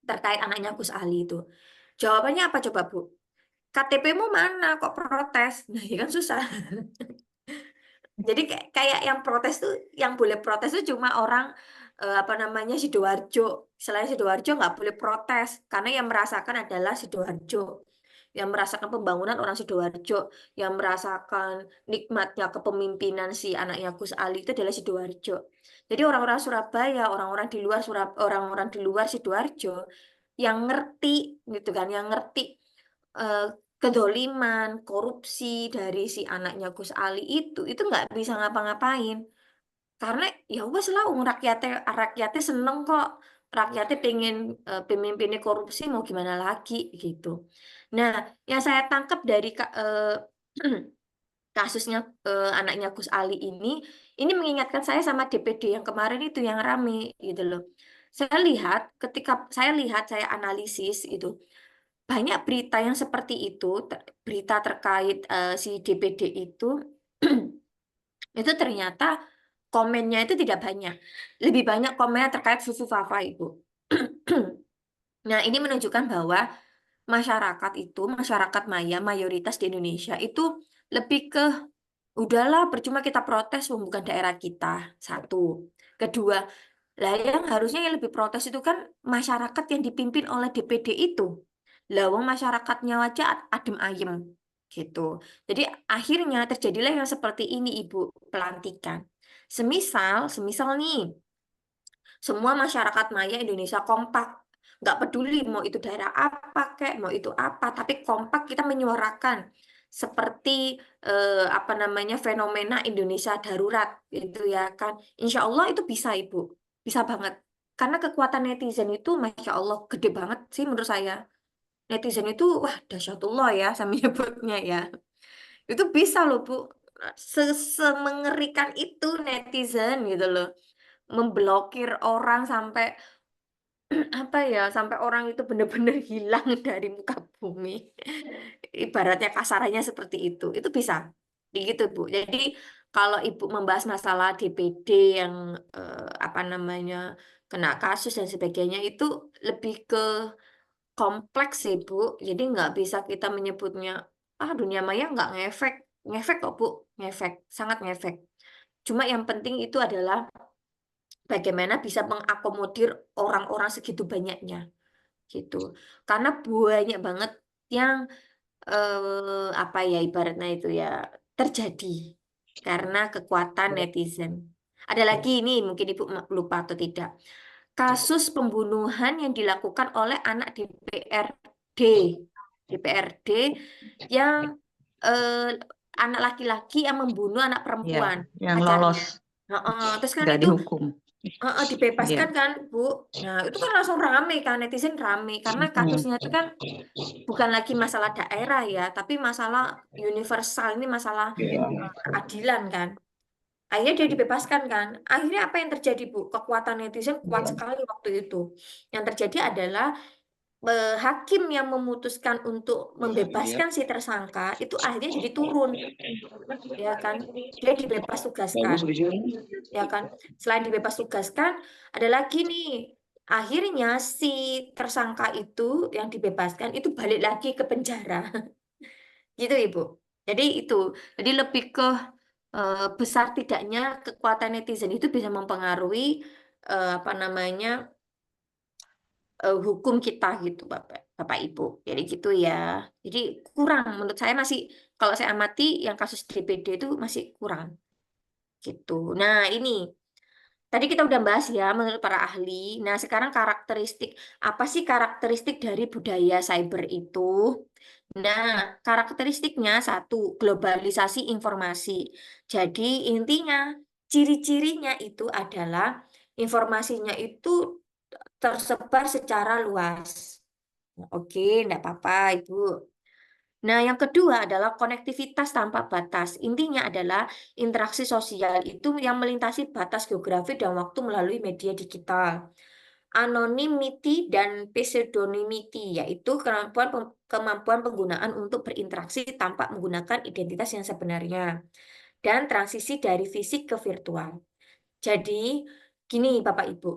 terkait anaknya Gus Ali itu. Jawabannya apa coba Bu? KTP-mu mana kok protes? Nah, ya kan susah. Jadi kayak yang protes tuh, yang boleh protes tuh cuma orang apa namanya Sidoarjo. Selain Sidoarjo nggak boleh protes karena yang merasakan adalah Sidoarjo. Yang merasakan pembangunan orang Sidoarjo, yang merasakan nikmatnya kepemimpinan si anaknya Gus Ali itu adalah Sidoarjo. Jadi orang-orang Surabaya, orang-orang di luar Sidoarjo yang ngerti gitu kan, yang ngerti eh, kedoliman, korupsi dari si anaknya Gus Ali itu nggak bisa ngapa-ngapain. Karena ya wes lah, rakyatnya seneng kok. Rakyatnya pengen pemimpinnya korupsi mau gimana lagi gitu. Nah, yang saya tangkap dari kasusnya anaknya Gus Ali ini mengingatkan saya sama DPD yang kemarin itu yang rame gitu loh. Saya analisis itu banyak berita yang seperti itu, berita terkait si DPD itu ternyata komennya itu tidak banyak. Lebih banyak komennya terkait Fufu Fafa, Ibu. Nah, ini menunjukkan bahwa masyarakat Maya, mayoritas di Indonesia itu lebih ke udahlah percuma kita protes, wong bukan daerah kita. Satu. Kedua, lah yang harusnya yang lebih protes itu kan masyarakat yang dipimpin oleh DPD itu. Lah wong masyarakatnya aja adem ayem gitu. Jadi akhirnya terjadilah yang seperti ini Ibu, pelantikan. Semisal nih semua masyarakat Maya Indonesia kompak. Nggak peduli mau itu daerah apa kek, mau itu apa, tapi kompak kita menyuarakan seperti apa namanya fenomena Indonesia darurat gitu ya kan. Insya Allah itu bisa Ibu, bisa banget. Karena kekuatan netizen itu Masya Allah gede banget sih menurut saya. Netizen itu wah dahsyatullah ya sama nyebutnya ya. Itu bisa loh Bu, semengerikan itu netizen gitu loh. Memblokir orang sampai apa ya, sampai orang itu benar-benar hilang dari muka bumi. Ibaratnya kasarannya seperti itu bisa begitu Bu. Jadi kalau Ibu membahas masalah DPD yang apa namanya kena kasus dan sebagainya itu lebih ke kompleks sih Bu. Jadi nggak bisa kita menyebutnya dunia maya nggak ngefek. Ngefek kok Bu, ngefek, sangat ngefek. Cuma yang penting itu adalah bagaimana bisa mengakomodir orang-orang segitu banyaknya gitu. Karena banyak banget yang apa ya ibaratnya itu ya terjadi karena kekuatan netizen. Ada lagi ini mungkin Ibu lupa atau tidak. Kasus pembunuhan yang dilakukan oleh anak DPRD yang eh, anak laki-laki yang membunuh anak Ya, perempuan yang pacarnya. lolos Heeh, terus kan nggak itu dihukum. dibebaskan Ya. kan, Bu. Nah, itu kan langsung rame kan, netizen rame. Karena Hmm. kasusnya itu kan bukan lagi masalah daerah ya, tapi masalah universal, ini masalah keadilan kan. Akhirnya dia dibebaskan kan. Akhirnya apa yang terjadi, Bu? Kekuatan netizen kuat sekali waktu itu. Yang terjadi adalah hakim yang memutuskan untuk membebaskan si tersangka, itu akhirnya jadi turun, ya kan. Dia dibebas tugaskan. Ya kan selain dibebas tugaskan ada lagi nih akhirnya si tersangka itu yang dibebaskan itu balik lagi ke penjara gitu Ibu. Jadi lebih ke besar tidaknya kekuatan netizen itu bisa mempengaruhi apa namanya hukum kita gitu Bapak Bapak Ibu. Jadi gitu ya. Jadi kurang menurut saya masih kalau saya amati yang kasus DPD itu masih kurang gitu. Nah, ini tadi kita udah bahas ya menurut para ahli. Nah, sekarang karakteristik apa sih karakteristik dari budaya cyber itu? Nah, karakteristiknya satu, globalisasi informasi. Jadi intinya ciri-cirinya itu adalah informasinya itu tersebar secara luas. Oke, enggak apa-apa, Ibu. Nah, yang kedua adalah konektivitas tanpa batas. Intinya adalah interaksi sosial itu yang melintasi batas geografi dan waktu melalui media digital. Anonymity dan pseudonymity, yaitu kemampuan penggunaan untuk berinteraksi tanpa menggunakan identitas yang sebenarnya. Dan transisi dari fisik ke virtual. Jadi, gini Bapak Ibu,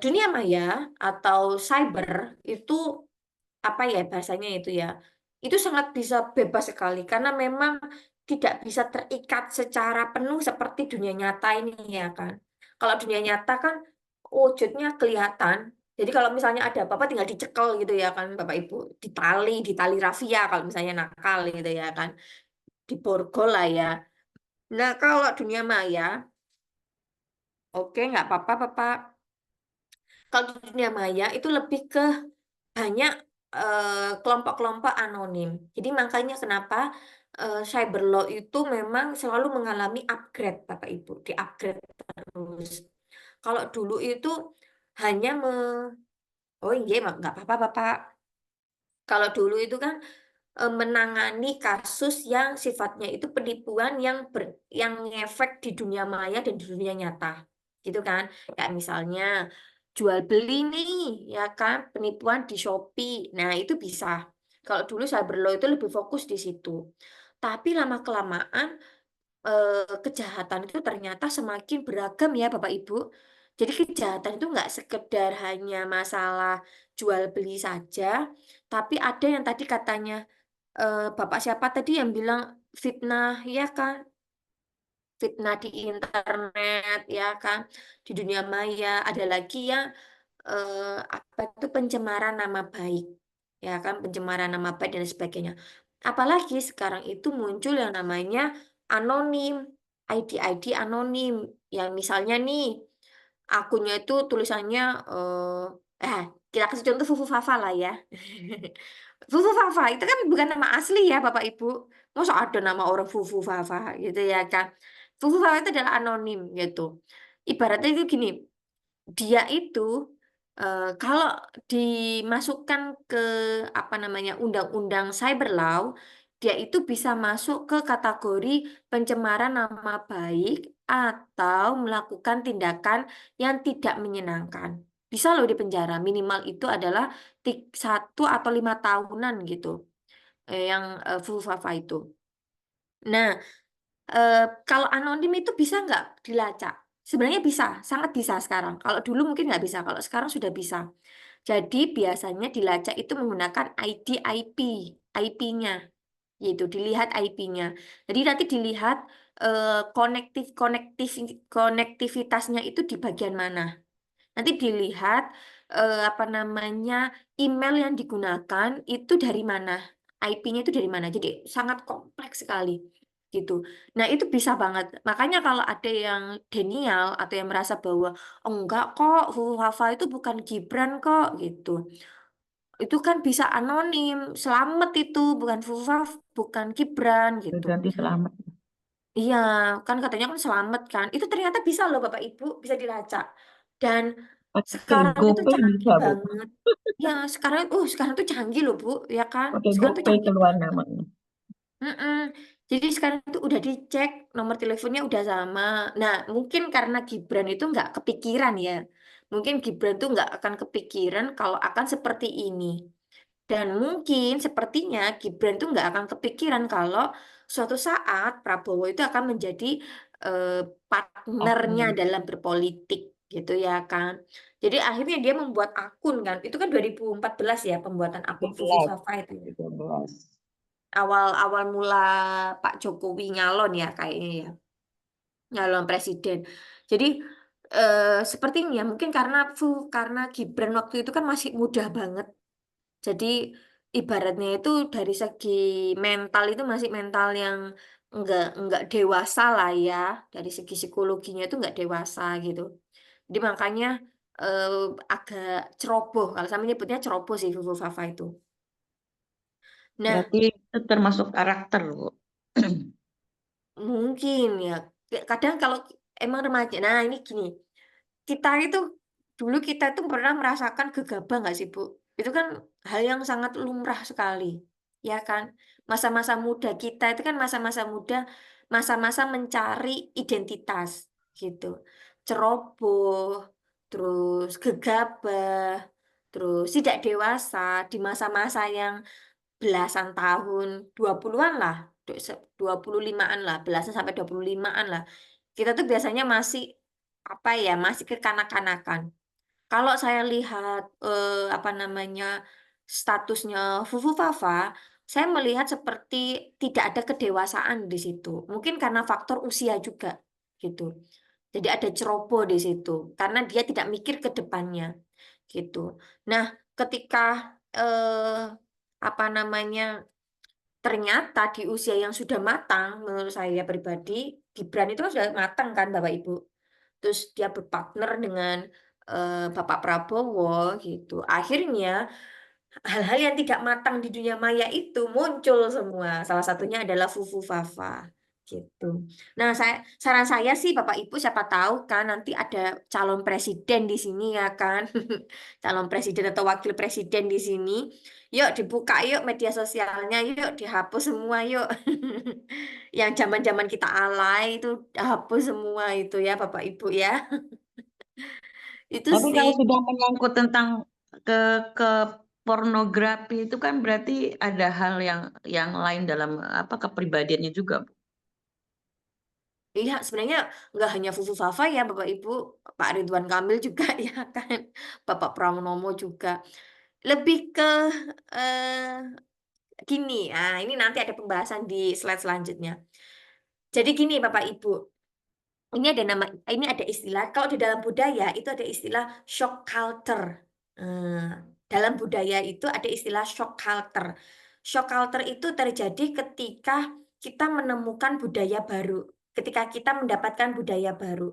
dunia maya atau cyber itu apa ya bahasanya itu ya, itu sangat bisa bebas sekali karena memang tidak bisa terikat secara penuh seperti dunia nyata ini ya kan. Kalau dunia nyata kan wujudnya kelihatan. Jadi kalau misalnya ada apa-apa tinggal dicekel gitu ya kan Bapak Ibu, ditali rafia kalau misalnya nakal gitu ya kan, diborgol lah ya. Nah kalau dunia maya, oke nggak apa-apa Bapak. Kalau di dunia maya itu lebih ke banyak kelompok-kelompok anonim. Jadi makanya kenapa cyber law itu memang selalu mengalami upgrade, Bapak Ibu, di-upgrade terus. Kalau dulu itu hanya oh iya nggak apa-apa Bapak. Kalau dulu itu kan menangani kasus yang sifatnya itu penipuan yang ngefek di dunia maya dan di dunia nyata. Gitu kan? Kayak misalnya jual beli nih, ya kan? Penipuan di Shopee. Nah, itu bisa. Kalau dulu cyberlaw itu lebih fokus di situ. Tapi lama-kelamaan kejahatan itu ternyata semakin beragam ya Bapak Ibu. Jadi kejahatan itu nggak sekedar hanya masalah jual beli saja, tapi ada yang tadi katanya Bapak siapa tadi yang bilang fitnah ya kan, fitnah di internet ya kan, di dunia maya ada lagi yang apa itu pencemaran nama baik ya kan, pencemaran nama baik dan sebagainya. Apalagi sekarang itu muncul yang namanya anonim, ID anonim yang misalnya nih akunnya itu tulisannya kita kasih contoh Fufu Fafa lah ya. Fufu Fafa itu kan bukan nama asli ya Bapak Ibu. Masa ada nama orang Fufu Fafa gitu ya kan. Fufu Fafa itu adalah anonim gitu. Ibaratnya itu gini, dia itu kalau dimasukkan ke apa namanya undang-undang cyber law, dia itu bisa masuk ke kategori pencemaran nama baik atau melakukan tindakan yang tidak menyenangkan. Bisa loh di penjara, minimal itu adalah 1 atau 5 tahunan gitu. Yang Fufafa itu. Nah, kalau anonim itu bisa nggak dilacak? Sebenarnya bisa, sangat bisa sekarang. Kalau dulu mungkin nggak bisa, kalau sekarang sudah bisa. Jadi biasanya dilacak itu menggunakan ID IP, IP-nya, yaitu dilihat IP-nya. Jadi nanti dilihat konektivitasnya itu di bagian mana. Nanti dilihat apa namanya email yang digunakan itu dari mana, IP-nya itu dari mana. Jadi sangat kompleks sekali gitu. Nah itu bisa banget. Makanya kalau ada yang denial atau yang merasa bahwa oh, enggak kok, Huwafa itu bukan Gibran kok gitu. Itu kan bisa anonim, selamat itu bukan Huwaf, bukan Gibran gitu. Ganti selamat. Iya, kan katanya kan selamat kan. Itu ternyata bisa loh Bapak Ibu, bisa dilacak. Dan Pakai sekarang itu GoPay canggih bisa, Bu. banget. Ya, sekarang tuh canggih loh Bu, ya kan? Pakai Sekarang tuh GoPay canggih keluar banget. namanya. Mm-mm. Jadi sekarang itu udah dicek nomor teleponnya udah sama. Nah, mungkin karena Gibran itu nggak kepikiran ya. Mungkin Gibran tuh nggak akan kepikiran kalau akan seperti ini. Dan mungkin sepertinya Gibran itu nggak akan kepikiran kalau suatu saat Prabowo itu akan menjadi eh, partnernya Oke. dalam berpolitik gitu ya kan. Jadi akhirnya dia membuat akun kan. Itu kan 2014 ya pembuatan akun Fufu 13, Fafa itu ya. 13. Awal-awal mula Pak Jokowi nyalon ya kayaknya ya. Nyalon presiden. Jadi sepertinya mungkin karena Gibran waktu itu kan masih muda banget. Jadi ibaratnya itu dari segi mental itu masih mental yang enggak dewasa lah ya. Dari segi psikologinya itu enggak dewasa gitu. Jadi makanya agak ceroboh. Kalau saya menyebutnya ceroboh sih Fufu Fafa itu. Nah, Berarti itu termasuk karakter, Bu. mungkin ya. Kadang kalau emang remaja, nah ini gini, kita itu dulu kita itu pernah merasakan gegabah nggak sih Bu? Itu kan hal yang sangat lumrah sekali, ya kan? Masa-masa muda kita itu kan masa-masa muda, masa-masa mencari identitas gitu, ceroboh, terus gegabah, terus tidak dewasa di masa-masa yang belasan tahun, 20-an lah, 25-an lah, belasan sampai 25-an lah. Kita tuh biasanya masih apa ya, masih kekanak-kanakan. Kalau saya lihat apa namanya statusnya Fufu Fafa, saya melihat seperti tidak ada kedewasaan di situ. Mungkin karena faktor usia juga gitu. Jadi ada ceroboh di situ karena dia tidak mikir ke depannya gitu. Nah, ketika apa namanya ternyata di usia yang sudah matang, menurut saya pribadi, Gibran itu kan sudah matang kan Bapak Ibu. Terus dia berpartner dengan Bapak Prabowo gitu. Akhirnya hal-hal yang tidak matang di dunia maya itu muncul semua. Salah satunya adalah Fufu Fafa gitu. Nah, saran saya sih Bapak Ibu siapa tahu kan nanti ada calon presiden di sini ya kan. Calon presiden atau wakil presiden di sini. Yuk dibuka yuk media sosialnya, yuk dihapus semua yuk. Yang zaman-zaman kita alay itu hapus semua itu ya Bapak Ibu ya. Itu Tapi sih. kalau sudah menyangkut tentang ke pornografi itu kan berarti ada hal yang lain dalam apa kepribadiannya juga, Bu. Iya, sebenarnya nggak hanya Fufu Fafa ya Bapak Ibu, Pak Ridwan Kamil juga ya kan, Bapak Pramono juga. Lebih ke gini, ini nanti ada pembahasan di slide selanjutnya. Jadi gini Bapak Ibu, ini ada istilah, kalau di dalam budaya itu ada istilah shock culture. Dalam budaya itu ada istilah shock culture. Shock culture itu terjadi ketika kita menemukan budaya baru, ketika kita mendapatkan budaya baru.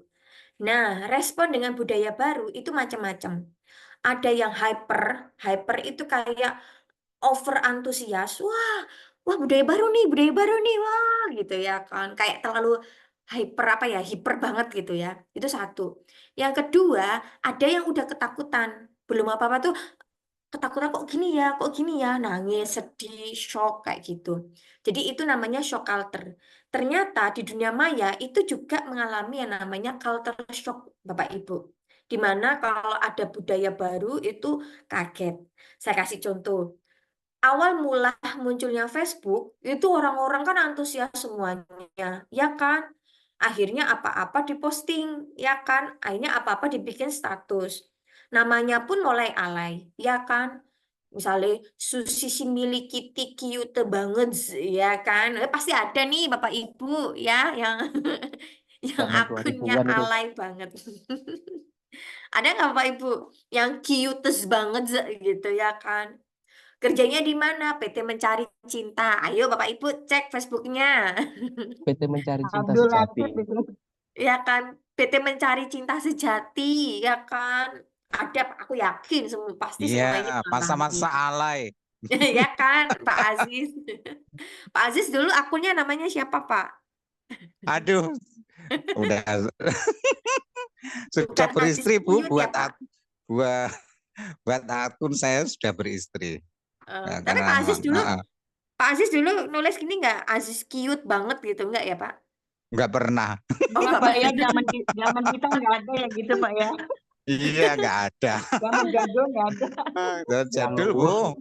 Nah, respon dengan budaya baru itu macam-macam. Ada yang hyper, hyper itu kayak over antusias. Wah, wah budaya baru nih, wah gitu ya kan. Kayak terlalu hyper apa ya, hiper banget gitu ya. Itu satu. Yang kedua, ada yang udah ketakutan. Belum apa-apa tuh ketakutan kok gini ya, nangis, sedih, shock kayak gitu. Jadi itu namanya shock culture. Ternyata di dunia maya itu juga mengalami yang namanya culture shock, Bapak Ibu. Dimana kalau ada budaya baru itu kaget. Saya kasih contoh. Awal mula munculnya Facebook, itu orang-orang kan antusias semuanya, ya kan? Akhirnya apa-apa diposting, ya kan? Akhirnya apa-apa dibikin status. Namanya pun mulai alay, ya kan? Misalnya Susi si miliki cute banget, ya kan? Pasti ada nih Bapak Ibu ya yang yang Zaman akunnya 2000-an itu. alay banget. Ada nggak Bapak Ibu yang cutest banget gitu ya kan? Kerjanya di mana? PT Mencari Cinta. Ayo Bapak Ibu cek Facebooknya. PT Mencari Cinta Abdul Sejati. Latif itu. Ya kan? PT Mencari Cinta Sejati. Ya kan? Ada, aku yakin pasti Iya, semua ini masa-masa ngalamin. alay. Ya kan, Pak Aziz? Pak Aziz dulu akunnya namanya siapa, Pak? Aduh, udah sudah Bukan Aziz beristri Bu, Cute ya, Pak? buat buat akun saya sudah beristri. Nah, Tapi karena Pak Aziz dulu nulis gini nggak? Aziz cute banget gitu, nggak ya, Pak? nggak pernah. Oh, Enggak, nggak Pak ya, pernah. zaman kita nggak ada ya gitu, Pak ya. Iya, nggak ada. Zaman jadul nggak ada. Dan jadul Bu.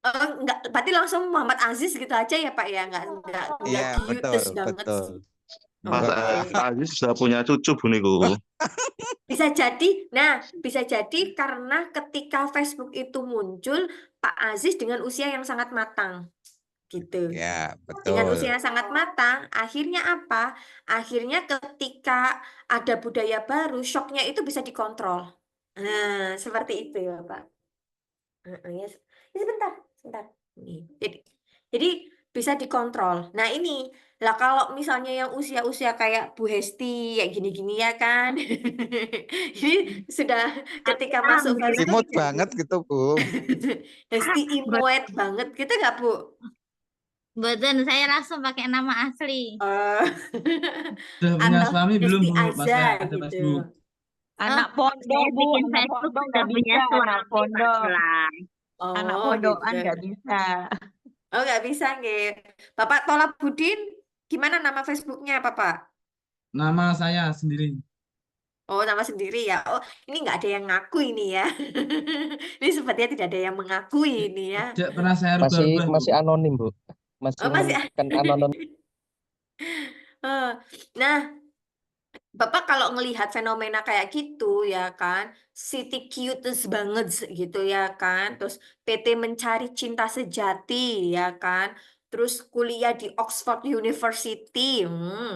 Enggak, berarti langsung Muhammad Aziz gitu aja ya Pak ya, enggak Iya, betul, cutes banget betul. sih. Mas Oke. Aziz sudah punya cucu Bu niku. Bisa jadi karena ketika Facebook itu muncul, Pak Aziz dengan usia yang sangat matang gitu. Ya, Dengan betul. usia yang sangat matang, akhirnya apa? Akhirnya ketika ada budaya baru, shocknya itu bisa dikontrol. Nah, seperti itu ya Pak. Heeh, sebentar, sebentar. Nih. Jadi bisa dikontrol. Nah ini lah kalau misalnya yang usia-usia kayak Bu Hesti kayak gini-gini ya kan, ini sudah ketika masuk Facebook Imut banget gitu, Bu. Hesti imut banget gitu nggak Bu? Betul, saya langsung pakai nama asli. Eh, Sudah punya atau suami belum, Hesti Bu? Pas Aza saya ada gitu. Facebook. Anak Oh, pondok, saya Bu. bikin Anak Facebook pondok sudah nggak punya bisa. Anak suami, Pak pondok. Slay. Anak Oh pondokan gitu. nggak bisa. Oh nggak bisa nggih. Bapak Tola Budin, gimana nama Facebooknya Bapak? Nama saya sendiri. Oh nama sendiri ya. Oh ini nggak ada yang ngaku ini ya. Ini sepertinya tidak ada yang mengakui ini ya. Tidak pernah saya Masih rubah-rubah, Bu. masih anonim, Bu. Masih Oh masih. menyimpan anonim. Eh, Nah, Bapak kalau ngelihat fenomena kayak gitu ya kan, City Cutes banget gitu ya kan, terus PT mencari cinta sejati ya kan, terus kuliah di Oxford University,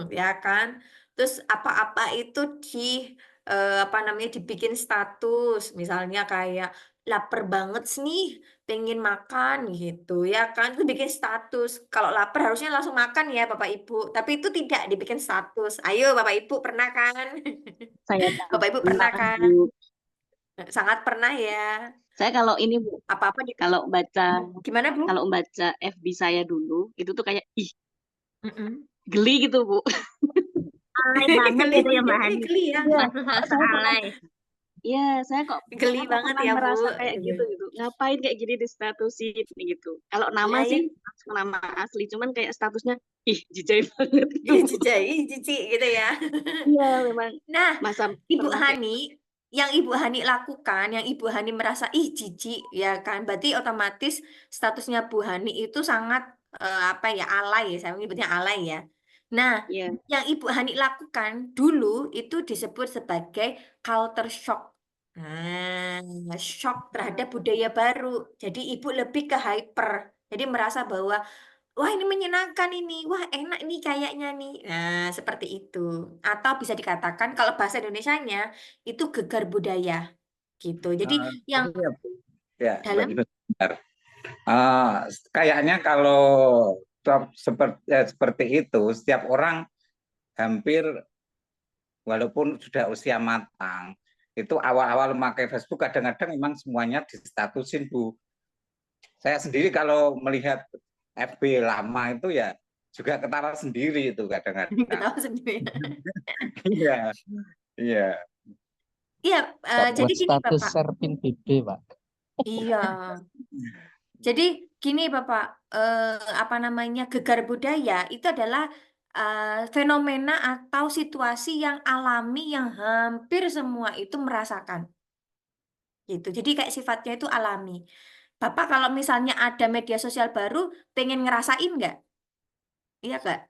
ya kan, terus apa-apa itu di apa namanya dibikin status, misalnya kayak lapar banget nih, pengen makan gitu ya kan, itu bikin status. Kalau lapar harusnya langsung makan ya Bapak Ibu, tapi itu tidak dibikin status. Ayo Bapak Ibu pernah kan? Saya Bapak Ibu pernah pernah, kan? Bu. Sangat pernah ya. Saya kalau ini, Bu, Apa-apa di kalau baca gimana Bu? kalau baca FB saya dulu, itu tuh kayak ih, Mm-mm. geli gitu, Bu. Alay banget Geli, gitu ya Mbak Hani. geli ya. Iya, Masuk kok soal saya pernah alay. Iya, saya Geli kok banget pernah ya Bu. merasa kayak Gitu. gitu gitu. Ngapain kayak gini di statusin gitu. Kalau nama Lah ya, sih langsung nama asli, cuman kayak statusnya ih, jijai banget gitu, Bu. jijik gitu ya. Iya, memang Nah, masa Ibu pernah kayak Hani, yang Ibu Hani lakukan, yang Ibu Hani merasa ih jijik ya kan, berarti otomatis statusnya Bu Hani itu sangat apa ya alay ya, saya menyebutnya alay ya. Nah, iya. yang Ibu Hani lakukan dulu itu disebut sebagai culture shock. Nah, shock terhadap budaya baru. Jadi Ibu lebih ke hyper. Jadi merasa bahwa wah ini menyenangkan ini, wah enak nih kayaknya nih. Nah, seperti itu. Atau bisa dikatakan kalau bahasa Indonesianya itu gegar budaya gitu. Jadi yang Ini ya, Bu. Ya, dalam benar. Kayaknya kalau seperti itu, setiap orang hampir walaupun sudah usia matang, itu awal-awal memakai Facebook kadang-kadang memang semuanya distatusin, Bu. Saya sendiri kalau melihat FB lama itu ya juga ketawa sendiri itu kadang-kadang. ketawa sendiri. Iya, iya. Iya, Tak jadi buat gini status Bapak. share pin BB, Pak. Iya. Jadi gini Bapak, apa namanya gegar budaya itu adalah fenomena atau situasi yang alami yang hampir semua itu merasakan gitu. Jadi kayak sifatnya itu alami. Bapak kalau misalnya ada media sosial baru, pengen ngerasain nggak? Iya nggak?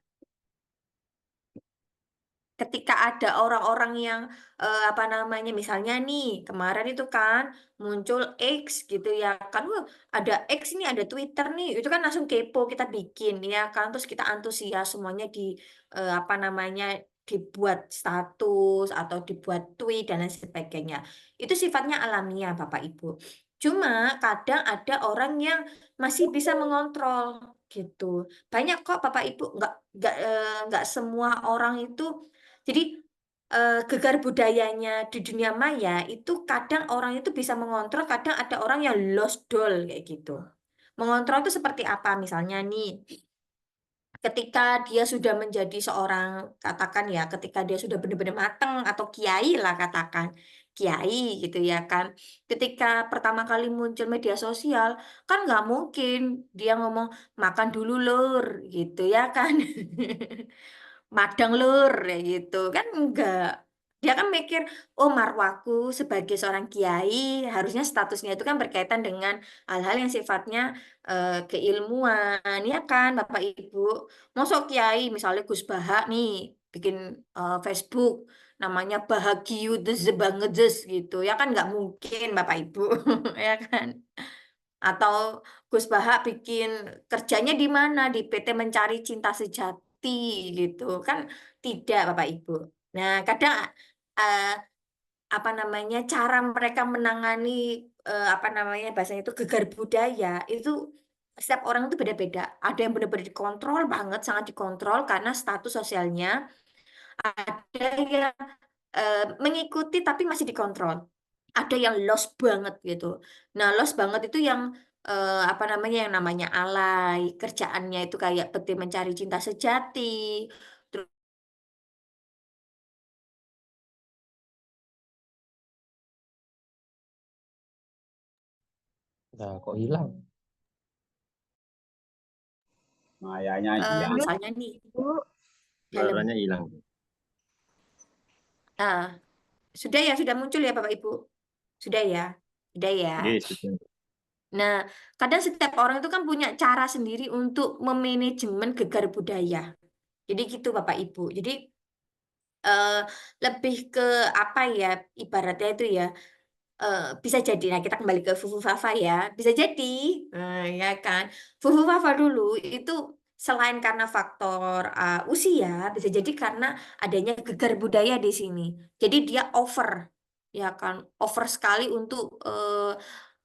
Ketika ada orang-orang yang apa namanya, misalnya nih kemarin itu kan muncul X gitu ya kan, wah ada X nih, ada Twitter nih, itu kan langsung kepo kita bikin ya kan, terus kita antusias semuanya di apa namanya dibuat status atau dibuat tweet dan lain sebagainya. Itu sifatnya alamiah Bapak Ibu. Cuma kadang ada orang yang masih bisa mengontrol gitu. Banyak kok Bapak Ibu, nggak semua orang itu jadi gegar budayanya di dunia maya itu kadang orang itu bisa mengontrol, kadang ada orang yang lost doll kayak gitu. Mengontrol itu seperti apa? Misalnya nih, ketika dia sudah menjadi seorang, katakan ya, ketika dia sudah benar-benar matang atau kiai lah katakan, kiai gitu ya kan. Ketika pertama kali muncul media sosial, kan nggak mungkin dia ngomong makan dulu lur gitu ya kan. Madang lur kayak gitu kan enggak, dia kan mikir oh marwaku sebagai seorang kiai harusnya statusnya itu kan berkaitan dengan hal-hal yang sifatnya keilmuan ya kan Bapak Ibu. Masuk kiai misalnya Gus Baha nih bikin Facebook namanya Bahagiudes Bangedes gitu ya kan nggak mungkin Bapak Ibu ya kan. Atau Gus Baha bikin kerjanya di mana? Di PT Mencari Cinta Sejati gitu. Kan tidak Bapak Ibu. Nah, kadang eh, apa namanya cara mereka menangani apa namanya bahasanya itu gegar budaya itu setiap orang itu beda-beda. Ada yang benar-benar dikontrol banget, sangat dikontrol karena status sosialnya. Ada yang mengikuti tapi masih dikontrol. Ada yang lost banget gitu. Nah, lost banget itu yang apa namanya yang namanya alay, kerjaannya itu kayak peti mencari cinta sejati. Terus Nah, kok hilang? Mayanya hilang. misalnya nih Bu, dalam Suaranya hilang. sudah ya sudah muncul ya Bapak Ibu. Sudah ya. Sudah ya. Yes, sudah. Nah, kadang setiap orang itu kan punya cara sendiri untuk memanajemen gegar budaya. Jadi gitu Bapak Ibu. Jadi eh, lebih ke apa ya ibaratnya itu ya bisa jadi. Nah kita kembali ke Fufu Fafa ya. Bisa jadi, ya kan. Fufu Fafa dulu itu selain karena faktor usia, bisa jadi karena adanya gegar budaya di sini. Jadi dia over, ya kan, over sekali untuk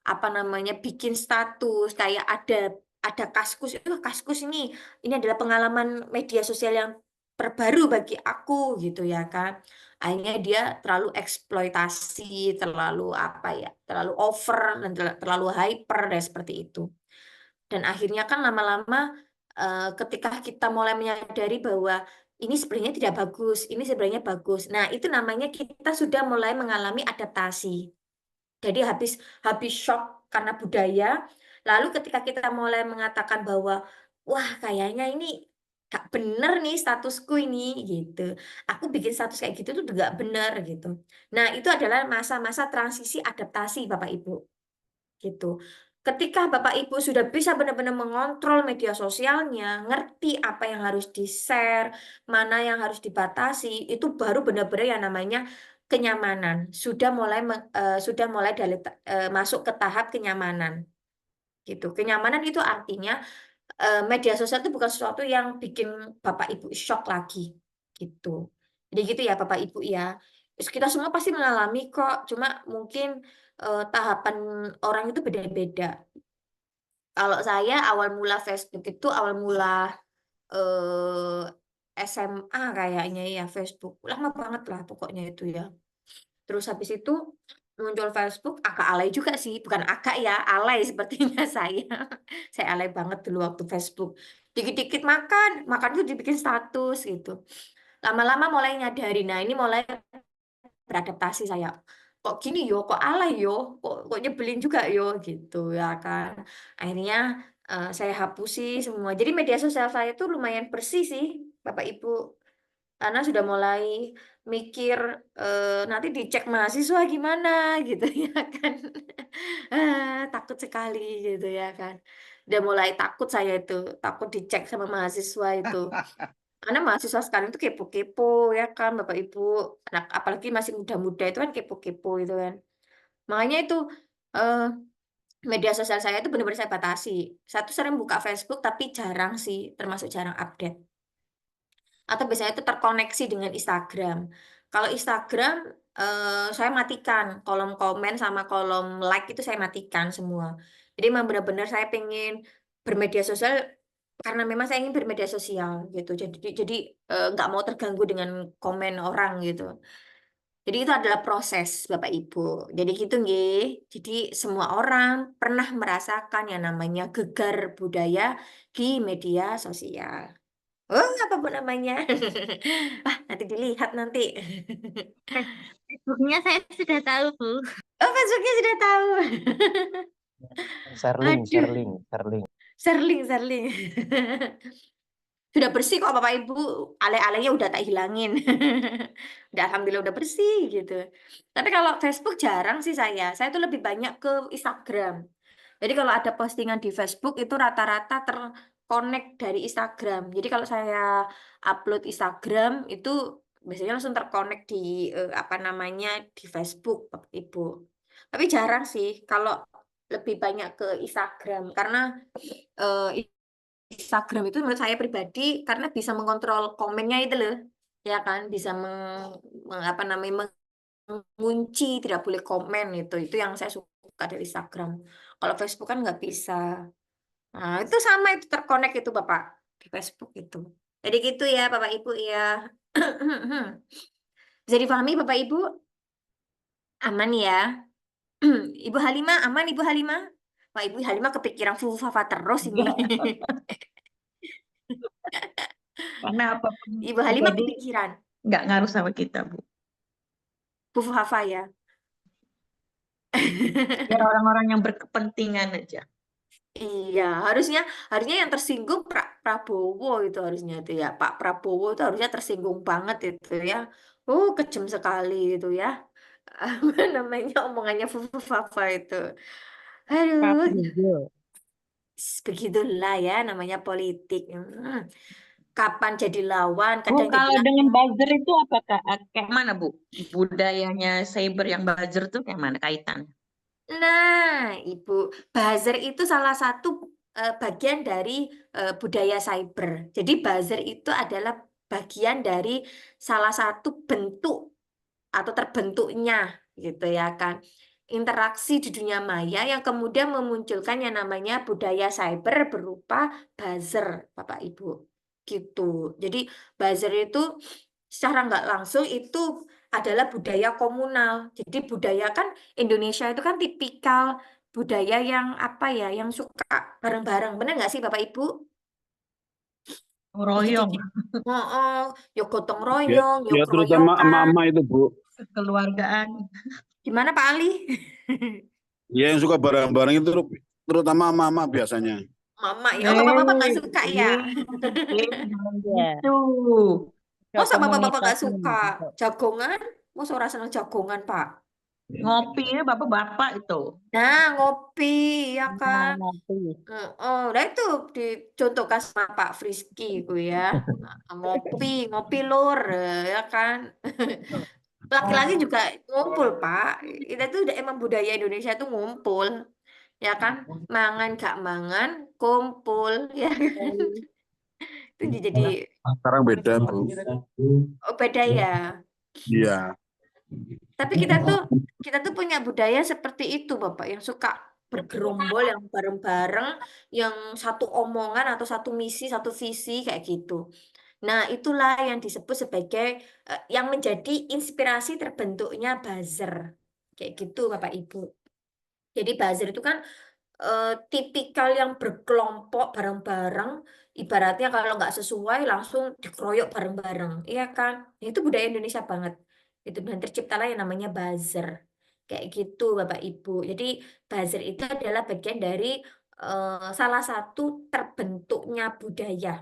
apa namanya bikin status kayak ada kaskus. Kaskus ini adalah pengalaman media sosial yang terbaru bagi aku gitu ya kan. Akhirnya dia terlalu eksploitasi, terlalu apa ya, terlalu over dan terlalu hyper dan seperti itu. Dan akhirnya kan lama-lama ketika kita mulai menyadari bahwa ini sebenarnya tidak bagus, ini sebenarnya bagus. Nah, itu namanya kita sudah mulai mengalami adaptasi. Jadi habis shock karena budaya, lalu ketika kita mulai mengatakan bahwa wah kayaknya ini gak bener nih statusku ini gitu. Aku bikin status kayak gitu tuh gak bener gitu. Nah, itu adalah masa-masa transisi adaptasi Bapak Ibu gitu. Ketika Bapak Ibu sudah bisa benar-benar mengontrol media sosialnya, ngerti apa yang harus di-share, mana yang harus dibatasi, itu baru benar-benar yang namanya kenyamanan. Sudah mulai masuk ke tahap kenyamanan. Gitu. Kenyamanan itu artinya media sosial itu bukan sesuatu yang bikin Bapak Ibu shock lagi. Gitu. Jadi gitu ya Bapak Ibu ya. Terus kita semua pasti mengalami kok, cuma mungkin tahapan orang itu beda-beda. Kalau saya awal mula Facebook itu awal mula eh, SMA kayaknya ya Facebook. Lama banget lah pokoknya itu ya. Terus habis itu muncul Facebook agak alay juga sih, bukan agak ya, alay sepertinya saya. Saya alay banget dulu waktu Facebook. Dikit-dikit makan tuh dibikin status gitu. Lama-lama mulai nyadari, nah ini mulai beradaptasi saya. Kok gini yo, kok alay yo, kok nyebelin juga yo gitu ya kan. Akhirnya saya hapusi semua. Jadi media sosial saya tuh lumayan bersih sih, Bapak Ibu. Karena sudah mulai mikir nanti dicek mahasiswa gimana gitu ya kan. Takut sekali gitu ya kan. Udah mulai takut saya itu, takut dicek sama mahasiswa itu. Karena mahasiswa sekarang itu kepo-kepo ya kan Bapak Ibu. Anak apalagi masih muda-muda itu kan kepo-kepo itu kan. Makanya itu eh, media sosial saya itu benar-benar saya batasi. Satu sering buka Facebook tapi jarang sih, termasuk jarang update. Atau biasanya itu terkoneksi dengan Instagram. Kalau Instagram saya matikan kolom komen sama kolom like itu saya matikan semua. Jadi memang benar-benar saya pengen bermedia sosial karena memang saya ingin bermedia sosial gitu. Jadi nggak mau terganggu dengan komen orang gitu. Jadi itu adalah proses Bapak Ibu. Jadi gitu nggih. Jadi semua orang pernah merasakan yang namanya gegar budaya di media sosial. Oh, apapun namanya. Wah, nanti dilihat nanti. Facebooknya saya sudah tahu, Bu. Oh, Facebooknya sudah tahu. Serling, Aduh, serling, serling. serling. Sudah bersih kok Bapak Ibu. Ale-alenya udah tak hilangin. Udah alhamdulillah udah bersih gitu. Tapi kalau Facebook jarang sih saya. Saya tuh lebih banyak ke Instagram. Jadi kalau ada postingan di Facebook itu rata-rata terkonek dari Instagram. Jadi kalau saya upload Instagram itu biasanya langsung terkonek di apa namanya di Facebook, Bapak Ibu. Tapi jarang sih kalau lebih banyak ke Instagram karena Instagram itu menurut saya pribadi karena bisa mengontrol komennya itu loh, ya kan, bisa apa namanya ngunci, tidak boleh komen itu. Itu yang saya suka dari Instagram. Kalau Facebook kan nggak bisa. Nah, itu sama itu terkonek itu Bapak di Facebook itu. Jadi gitu ya Bapak Ibu ya. Bisa dipahami Bapak Ibu? Aman ya. Ibu Halimah, aman Ibu Halimah? Wah, Ibu Halimah kepikiran Fafa terus ini. Karena apapun Ibu Halimah terjadi kepikiran nggak ngaruh sama kita, Bu. Fafa ya. Biar orang-orang yang berkepentingan aja. Iya, harusnya yang tersinggung Prabowo itu harusnya itu ya. Pak Prabowo itu harusnya tersinggung banget itu ya. Kejam sekali itu ya. Apa namanya omongannya Fafa itu. Aduh, begitulah ya namanya politik. Kapan jadi lawan, Bu, kadang jadi kalau dengan lawan. buzzer itu apakah kayak mana, Bu? Budayanya cyber yang buzzer itu kayak mana kaitan? Nah, Ibu, buzzer itu salah satu bagian dari budaya cyber. Jadi buzzer itu adalah bagian dari salah satu bentuk atau terbentuknya gitu ya kan. Interaksi di dunia maya yang kemudian memunculkan yang namanya budaya cyber berupa buzzer, Bapak Ibu. Gitu. Jadi buzzer itu secara nggak langsung itu adalah budaya komunal. Jadi budaya kan Indonesia itu kan tipikal budaya yang apa ya, yang suka bareng-bareng. Bener nggak sih Bapak Ibu? Royong, Dikit-dikit. Ya gotong Ya, royong, ya ya terutama keroyokan. emak-emak itu, Bu. kekeluargaan. Gimana Pak Ali? Ya yang suka bareng-bareng itu terutama emak-emak biasanya. Mama ya, oh bapak-bapak nggak suka ya? Gitu. Masa bapak-bapak nggak suka jagongan? Masa orang senang jagongan Pak? Ngopi ya bapak-bapak itu. Nah ngopi ya kan? Ngopi. Nah itu dicontohkan sama Pak Frisky itu ya. Nah, ngopi lur ya kan? Laki-laki juga ngumpul Pak. Itu tuh udah emang budaya Indonesia tuh ngumpul. Ya kan, mangan gak mangan kumpul ya kan, itu jadi Sekarang beda, Bu. beda ya, Iya. tapi kita tuh punya budaya seperti itu Bapak, yang suka bergerombol, yang bareng-bareng, yang satu omongan atau satu misi, satu visi kayak gitu. Nah itulah yang disebut sebagai yang menjadi inspirasi terbentuknya buzzer kayak gitu Bapak Ibu. Jadi buzzer itu kan tipikal yang berkelompok bareng-bareng, ibaratnya kalau nggak sesuai langsung dikeroyok bareng-bareng, iya kan? Ya, itu budaya Indonesia banget. Itu dan terciptalah yang namanya buzzer. Kayak gitu Bapak Ibu. Jadi buzzer itu adalah bagian dari salah satu terbentuknya budaya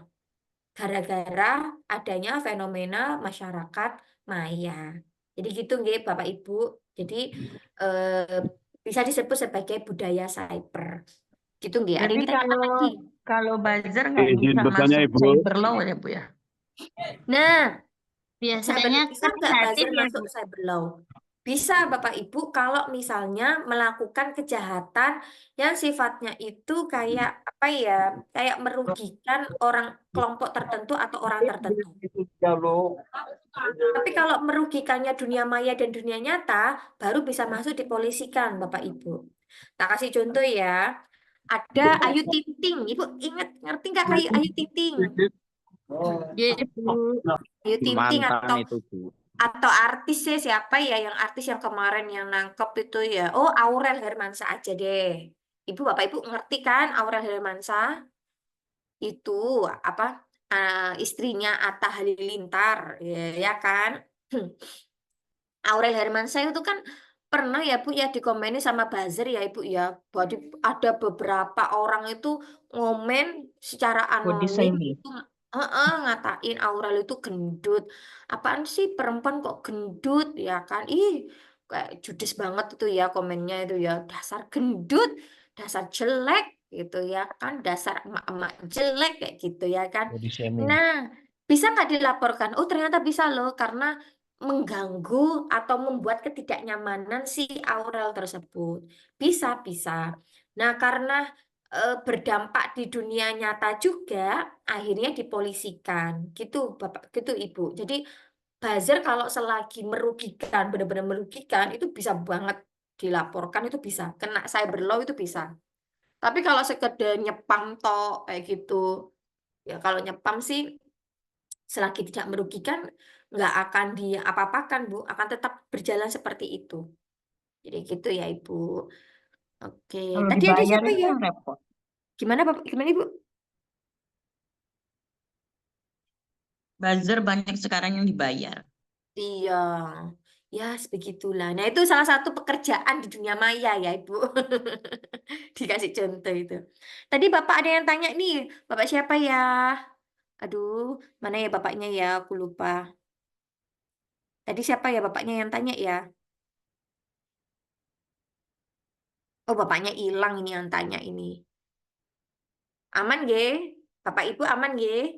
gara-gara adanya fenomena masyarakat maya. Jadi gitu nggih Bapak Ibu. Jadi eh, bisa disebut sebagai budaya cyber. Gitu nggih. Ada Jadi yang ditanyakan lagi? kalau buzzer nggak Izin bisa bertanya, masuk Ibu. cyber law ya, Bu ya? Nah, Biasanya bisa kan nggak kreatif buzzer ya, masuk Bu. cyber law? Bisa Bapak Ibu kalau misalnya melakukan kejahatan yang sifatnya itu kayak apa ya, kayak merugikan orang kelompok tertentu atau orang tertentu. Tapi kalau merugikannya dunia maya dan dunia nyata, baru bisa masuk dipolisikan Bapak Ibu. Tak kasih contoh ya. Ada Ayu Ting Ting. Ibu ingat, ngerti nggak kayak Ayu Ting Ting? Jadi, Bu. Ayu Ting Ting Mantan itu, Bu. atau artisnya siapa ya, yang artis yang kemarin yang nangkep itu ya. Oh, Aurel Hermansyah aja deh. Ibu Bapak Ibu ngerti kan Aurel Hermansyah? Itu apa? Istrinya Atta Halilintar, ya kan? Aurel Hermansyah itu kan pernah ya Bu ya dikomenin sama buzzer ya Ibu ya. Jadi ada beberapa orang itu ngomen secara Body anonim shaming. itu ngatain Aurel itu gendut. Apaan sih perempuan kok gendut ya kan? Ih, kayak judes banget itu ya komennya itu ya. Dasar gendut, dasar jelek gitu ya kan. Dasar emak-emak jelek kayak gitu ya kan. Body shaming. Nah, bisa nggak dilaporkan? Oh, ternyata bisa loh karena mengganggu atau membuat ketidaknyamanan si Aurel tersebut. Bisa. Nah, karena berdampak di dunia nyata juga, akhirnya dipolisikan. Gitu, Bapak, gitu Ibu. Jadi buzzer kalau selagi merugikan, benar-benar merugikan, itu bisa banget dilaporkan, itu bisa. Kena cyber law itu bisa. Tapi kalau sekedar nyepam tok kayak gitu, ya kalau nyepam sih selagi tidak merugikan, nggak akan diapa-apakan, Bu. Akan tetap berjalan seperti itu. Jadi gitu ya, Ibu. Oke, Kalau tadi ada dibayar siapa itu ya? yang repot. Gimana, Bapak? Gimana, Ibu? Buzzer banyak sekarang yang dibayar. Iya, ya sebegitulah. Nah, itu salah satu pekerjaan di dunia maya ya, Ibu. Dikasih contoh itu. Tadi Bapak ada yang tanya nih, Bapak siapa ya? Aduh, mana ya bapaknya ya? Aku lupa. Tadi siapa ya bapaknya yang tanya ya? Oh, bapaknya hilang ini yang tanya ini. Aman, G? Bapak Ibu aman, G?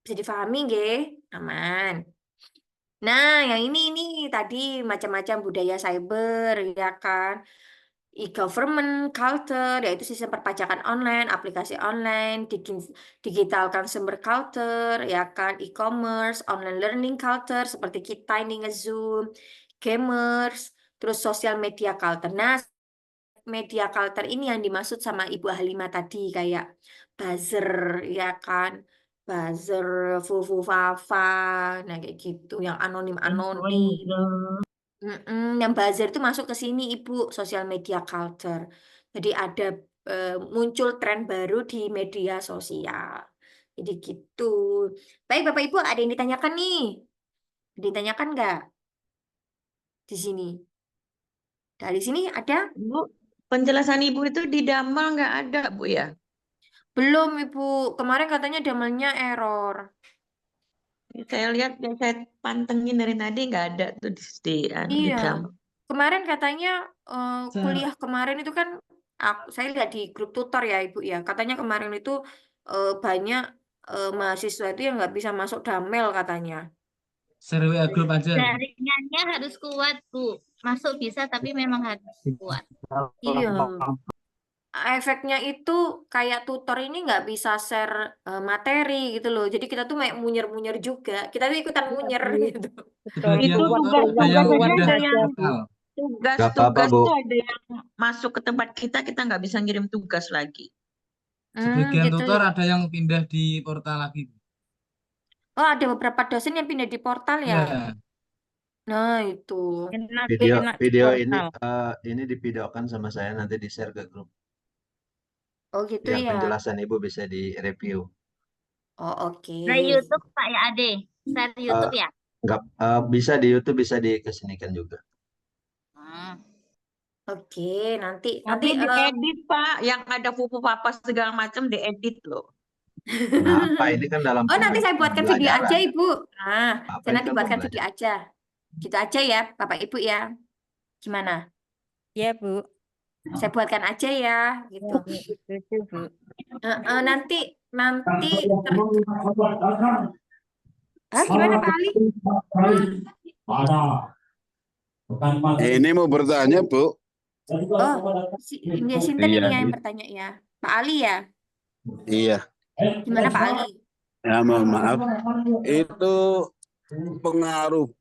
Bisa difahami, G? Aman. Nah, yang ini tadi macam-macam budaya cyber, ya kan? E-government, culture, yaitu sistem perpajakan online, aplikasi online, digital consumer culture, ya kan? E-commerce, online learning culture, seperti kita ini nge-Zoom, gamers, terus social media culture. Nah, media culture ini yang dimaksud sama Ibu Halimah tadi, kayak buzzer, ya kan? Buzzer, fufu fafa, nah kayak gitu, yang anonim-anonim. Influencer. Yang buzzer itu masuk ke sini, Ibu, sosial media culture. Jadi ada muncul tren baru di media sosial. Jadi gitu. Baik, Bapak Ibu, ada yang ditanyakan nih? Ada yang ditanyakan nggak di sini? Dari sini ada? Bu, penjelasan Ibu itu di Damal nggak ada, Bu ya? Belum, Ibu. Kemarin katanya damelnya error. Saya lihat, saya pantengin dari tadi nggak ada tuh di Iya. Damal. Kemarin katanya kuliah kemarin itu kan saya lihat di grup tutor ya, Ibu ya. Katanya kemarin itu banyak mahasiswa itu yang nggak bisa masuk Damel katanya. Share WA grup aja. Jaringannya harus kuat, Bu. Masuk bisa, tapi memang harus kuat. Iya. Efeknya itu kayak tutor ini nggak bisa share materi gitu loh. Jadi kita tuh kayak munyer-munyer juga. Kita tuh ikutan munyer gitu. Sebagian Itu tutor ada yang tugas-tugas aja pindah ada yang portal. Gak apa-apa, tugas-tugas Bu. tuh ada yang masuk ke tempat kita nggak bisa ngirim tugas lagi. Sebagian Gitu tutor ya. ada yang pindah di portal lagi. Oh, ada beberapa dosen yang pindah di portal ya. Ya, Nah, itu. Enak, Video enak di video portal. ini divideokan sama saya nanti di share ke grup Oh, gitu biar ya. penjelasan Ibu bisa direview. Oh, oke. Nah, YouTube, Pak ya, Ade. Share Eh, YouTube ya? Nggak bisa di YouTube, bisa dikesinikan juga. Hmm. Oke, nanti Tapi diedit, Pak, yang ada fufu papa segala macam diedit loh. Kenapa? Ini kan dalam Oh, nanti saya buatkan video aja, pembelajaran. Ibu. Nah, Apa saya ini nanti kan buatkan video pembelajaran? aja. Gitu aja ya, Bapak Ibu ya. Gimana? Ya, Bu. Saya buatkan aja ya, gitu. Itu, Bu. Nanti gimana Pak Ali? Ini mau bertanya, Bu. Oh, ini Sinten Iya, ini yang bertanya ya. Pak Ali ya? iya. Gimana Pak Ali? Ya, mohon maaf. Itu pengaruh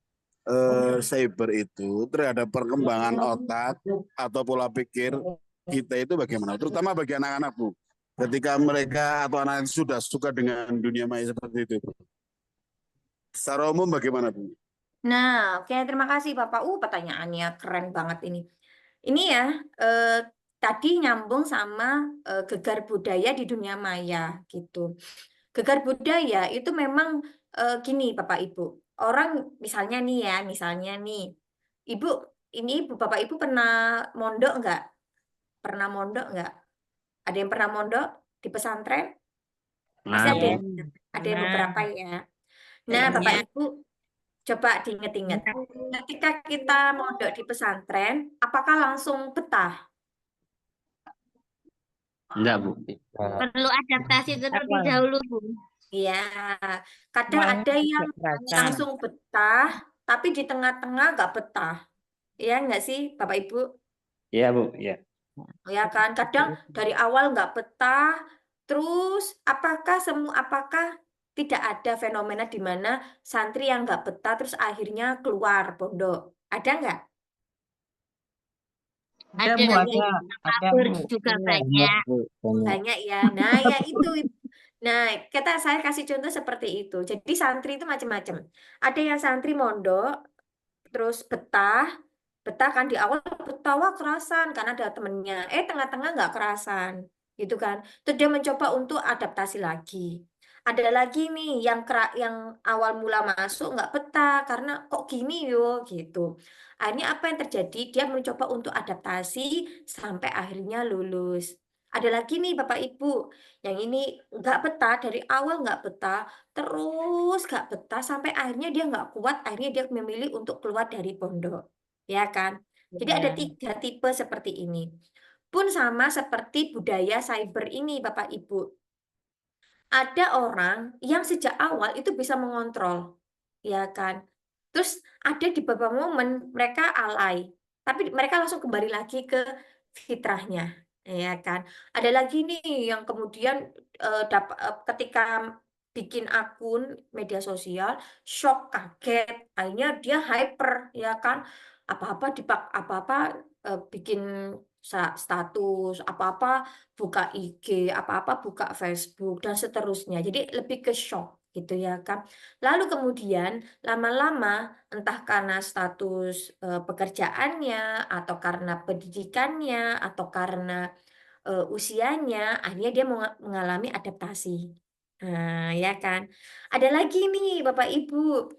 cyber itu terhadap perkembangan otak atau pola pikir kita itu bagaimana? Terutama bagi anak-anak, Bu. Ketika mereka atau anak sudah suka dengan dunia maya seperti itu. Secara umum bagaimana, Bu? Nah, oke, terima kasih Bapak. Pertanyaannya keren banget ini. Ini ya, tadi nyambung sama gegar budaya di dunia maya gitu. Gegar budaya itu memang gini Bapak Ibu. Orang misalnya nih, Ibu, Bapak Ibu pernah mondok nggak? Pernah mondok nggak? Ada yang pernah mondok di pesantren? Pasti Nah, ada Bu. ada yang beberapa ya. Nah, Bapak Ibu coba diinget-inget. Ketika kita mondok di pesantren, apakah langsung betah? Enggak, Bu. Perlu adaptasi terlebih dahulu, Bu. Iya, kadang ada yang langsung betah, tapi di tengah-tengah nggak betah. Iya nggak sih, Bapak Ibu? Iya, Bu. Iya. Ya kan, kadang dari awal nggak betah, terus apakah tidak ada fenomena di mana santri yang nggak betah terus akhirnya keluar pondok. Ada nggak? Ada Ada Bu, Nah, ada kabur Bu. juga Iya. banyak. banyak ya. Nah, ya itu. Nah, saya kasih contoh seperti itu. Jadi santri itu macam-macam. Ada yang santri mondok, terus betah kan di awal ketawa kerasan karena ada temennya. Tengah-tengah nggak kerasan, gitu kan. Terus dia mencoba untuk adaptasi lagi. Ada lagi nih yang awal mula masuk nggak betah karena kok gini yo gitu. Akhirnya apa yang terjadi? Dia mencoba untuk adaptasi sampai akhirnya lulus. Ada lagi nih Bapak Ibu, yang ini nggak betah dari awal nggak betah, terus nggak betah sampai akhirnya dia nggak kuat, akhirnya dia memilih untuk keluar dari pondok, ya kan? Jadi ada Ya. 3 tipe seperti ini. Pun sama seperti budaya cyber ini Bapak Ibu. Ada orang yang sejak awal itu bisa mengontrol, ya kan? Terus ada di beberapa momen mereka alay, tapi mereka langsung kembali lagi ke fitrahnya, ya kan? Ada lagi nih yang kemudian ketika bikin akun media sosial, shock, kaget, akhirnya dia hyper, ya kan? Apa-apa bikin status, apa-apa buka IG, apa-apa buka Facebook, dan seterusnya. Jadi lebih ke shock gitu ya kan. Lalu kemudian lama-lama entah karena status pekerjaannya, atau karena pendidikannya, atau karena usianya, akhirnya dia mengalami adaptasi. Nah, ya kan. Ada lagi nih Bapak Ibu,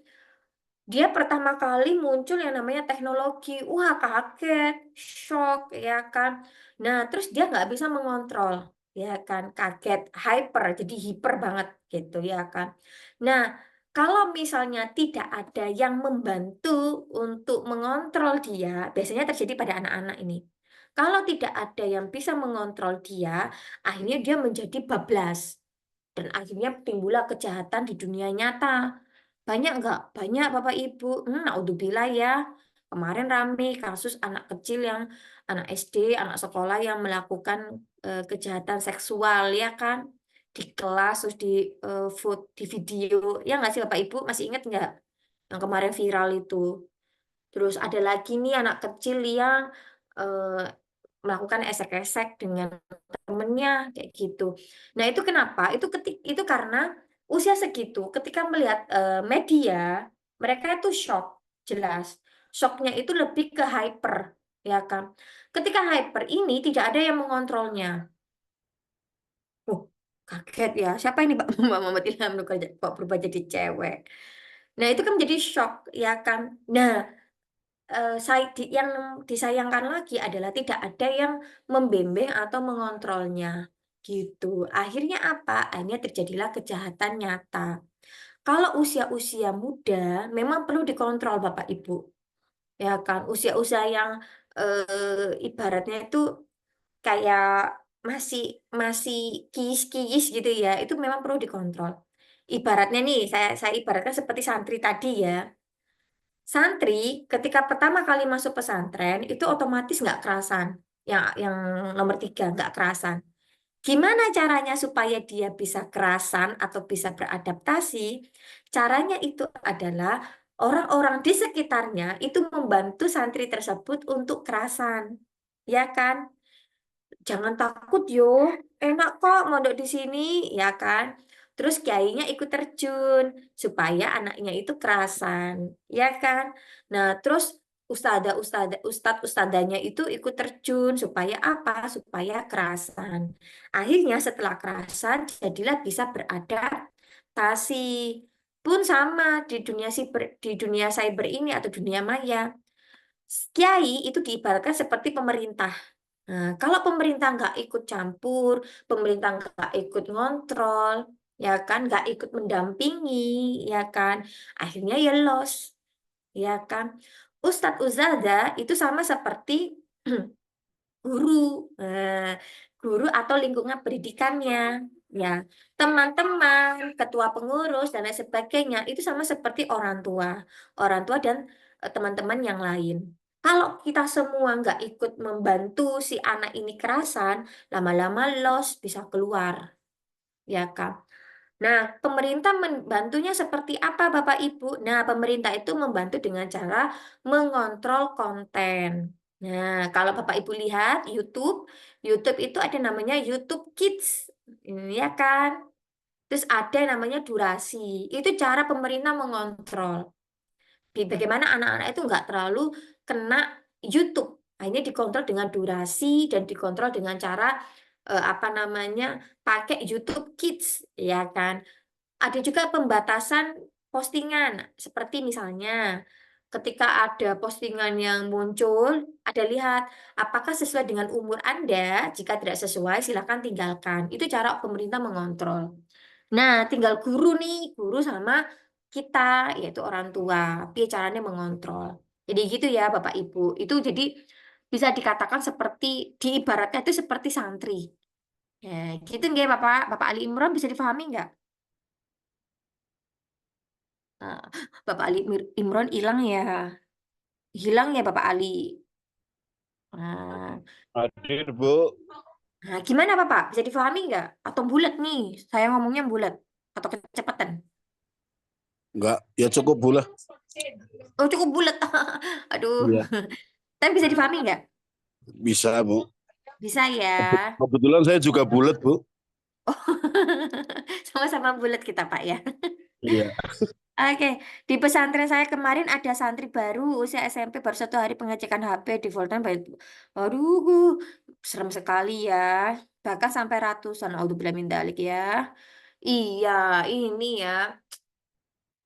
dia pertama kali muncul yang namanya teknologi. Wah, kaget, shock, ya kan. Nah, terus dia nggak bisa mengontrol, ya kan. Kaget, hyper, jadi hiper banget gitu, ya kan. Nah, kalau misalnya tidak ada yang membantu untuk mengontrol dia, biasanya terjadi pada anak-anak ini. Kalau tidak ada yang bisa mengontrol dia, akhirnya dia menjadi bablas. Dan akhirnya timbullah kejahatan di dunia nyata. Banyak nggak? Banyak Bapak Ibu. Naudzubillah ya. Kemarin rame kasus anak kecil yang anak SD, anak sekolah yang melakukan kejahatan seksual ya kan di kelas, terus di video. Ya nggak sih Bapak Ibu? Masih ingat nggak yang kemarin viral itu? Terus ada lagi nih anak kecil yang eh, melakukan esek-esek dengan temennya kayak gitu. Nah, itu kenapa? Itu karena usia segitu ketika melihat media, mereka itu shock, jelas. Shocknya itu lebih ke hyper, ya kan? Ketika hyper ini tidak ada yang mengontrolnya. Oh, kaget ya. Siapa ini Pak Muhammad Ilham kok berubah jadi cewek? Nah, itu kan menjadi shock, ya kan? Nah, yang disayangkan lagi adalah tidak ada yang membimbing atau mengontrolnya gitu. Akhirnya apa? Akhirnya terjadilah kejahatan nyata. Kalau usia-usia muda memang perlu dikontrol Bapak Ibu, ya kan? Usia-usia yang ibaratnya itu kayak masih masih kiis-kiis gitu ya, itu memang perlu dikontrol. Ibaratnya nih, saya ibaratkan seperti santri tadi ya. Santri ketika pertama kali masuk pesantren itu otomatis nggak kerasan. Yang nomor 3 nggak kerasan. Gimana caranya supaya dia bisa kerasan atau bisa beradaptasi? Caranya itu adalah orang-orang di sekitarnya itu membantu santri tersebut untuk kerasan. Ya kan? Jangan takut yo, enak kok mondok di sini, ya kan? Terus kiainya ikut terjun supaya anaknya itu kerasan, ya kan? Nah, terus ustadz-ustadzanya itu ikut terjun supaya apa? Supaya kerasan. Akhirnya setelah kerasan jadilah bisa beradaptasi. Pun sama di dunia cyber ini atau dunia maya. Kiai itu diibaratkan seperti pemerintah. Nah, kalau pemerintah nggak ikut campur, pemerintah nggak ikut ngontrol, ya kan, nggak ikut mendampingi, ya kan, akhirnya ya loss, ya kan. Ustadz Uzada itu sama seperti guru, nah, guru atau lingkungan pendidikannya, ya, teman-teman, ketua pengurus dan lain sebagainya itu sama seperti orang tua dan teman-teman yang lain. Kalau kita semua nggak ikut membantu si anak ini kerasan, lama-lama loss bisa keluar, ya kan? Nah, pemerintah membantunya seperti apa, Bapak Ibu? Nah, pemerintah itu membantu dengan cara mengontrol konten. Nah, kalau Bapak Ibu lihat YouTube itu ada namanya YouTube Kids, ini ya kan? Terus ada yang namanya durasi. Itu cara pemerintah mengontrol. Bagaimana anak-anak itu nggak terlalu kena YouTube. Akhirnya dikontrol dengan durasi dan dikontrol dengan cara apa namanya pakai YouTube Kids, ya kan? Ada juga pembatasan postingan, seperti misalnya ketika ada postingan yang muncul, ada lihat apakah sesuai dengan umur Anda. Jika tidak sesuai, silakan tinggalkan. Itu cara pemerintah mengontrol. Nah, tinggal guru nih, guru sama kita, yaitu orang tua. Tapi caranya mengontrol. Jadi gitu ya, Bapak Ibu. Itu jadi bisa dikatakan seperti diibaratnya itu seperti santri. Ya, gitu nggak Bapak? Bapak Ali Imran bisa difahami nggak? Nah, Bapak Ali Imron hilang ya. Hilang ya Bapak Ali. Nah, Hadir, Bu. nah, gimana Bapak? Bisa difahami nggak? Atau bulat nih? Saya ngomongnya bulat atau kecepatan? Enggak, ya cukup bulah. Oh, cukup bulat. Aduh. Iya, Tapi bisa difahami nggak? bisa, Bu. Bisa ya. Kebetulan saya juga bulat, Bu. Sama-sama bulat kita Pak ya. Iya. Oke, di pesantren saya kemarin ada santri baru usia SMP baru 1 hari pengecekan HP di folder. Aduh, serem sekali ya. Bahkan sampai ratusan. Auzubillah min dzalik ya. Iya, ini ya.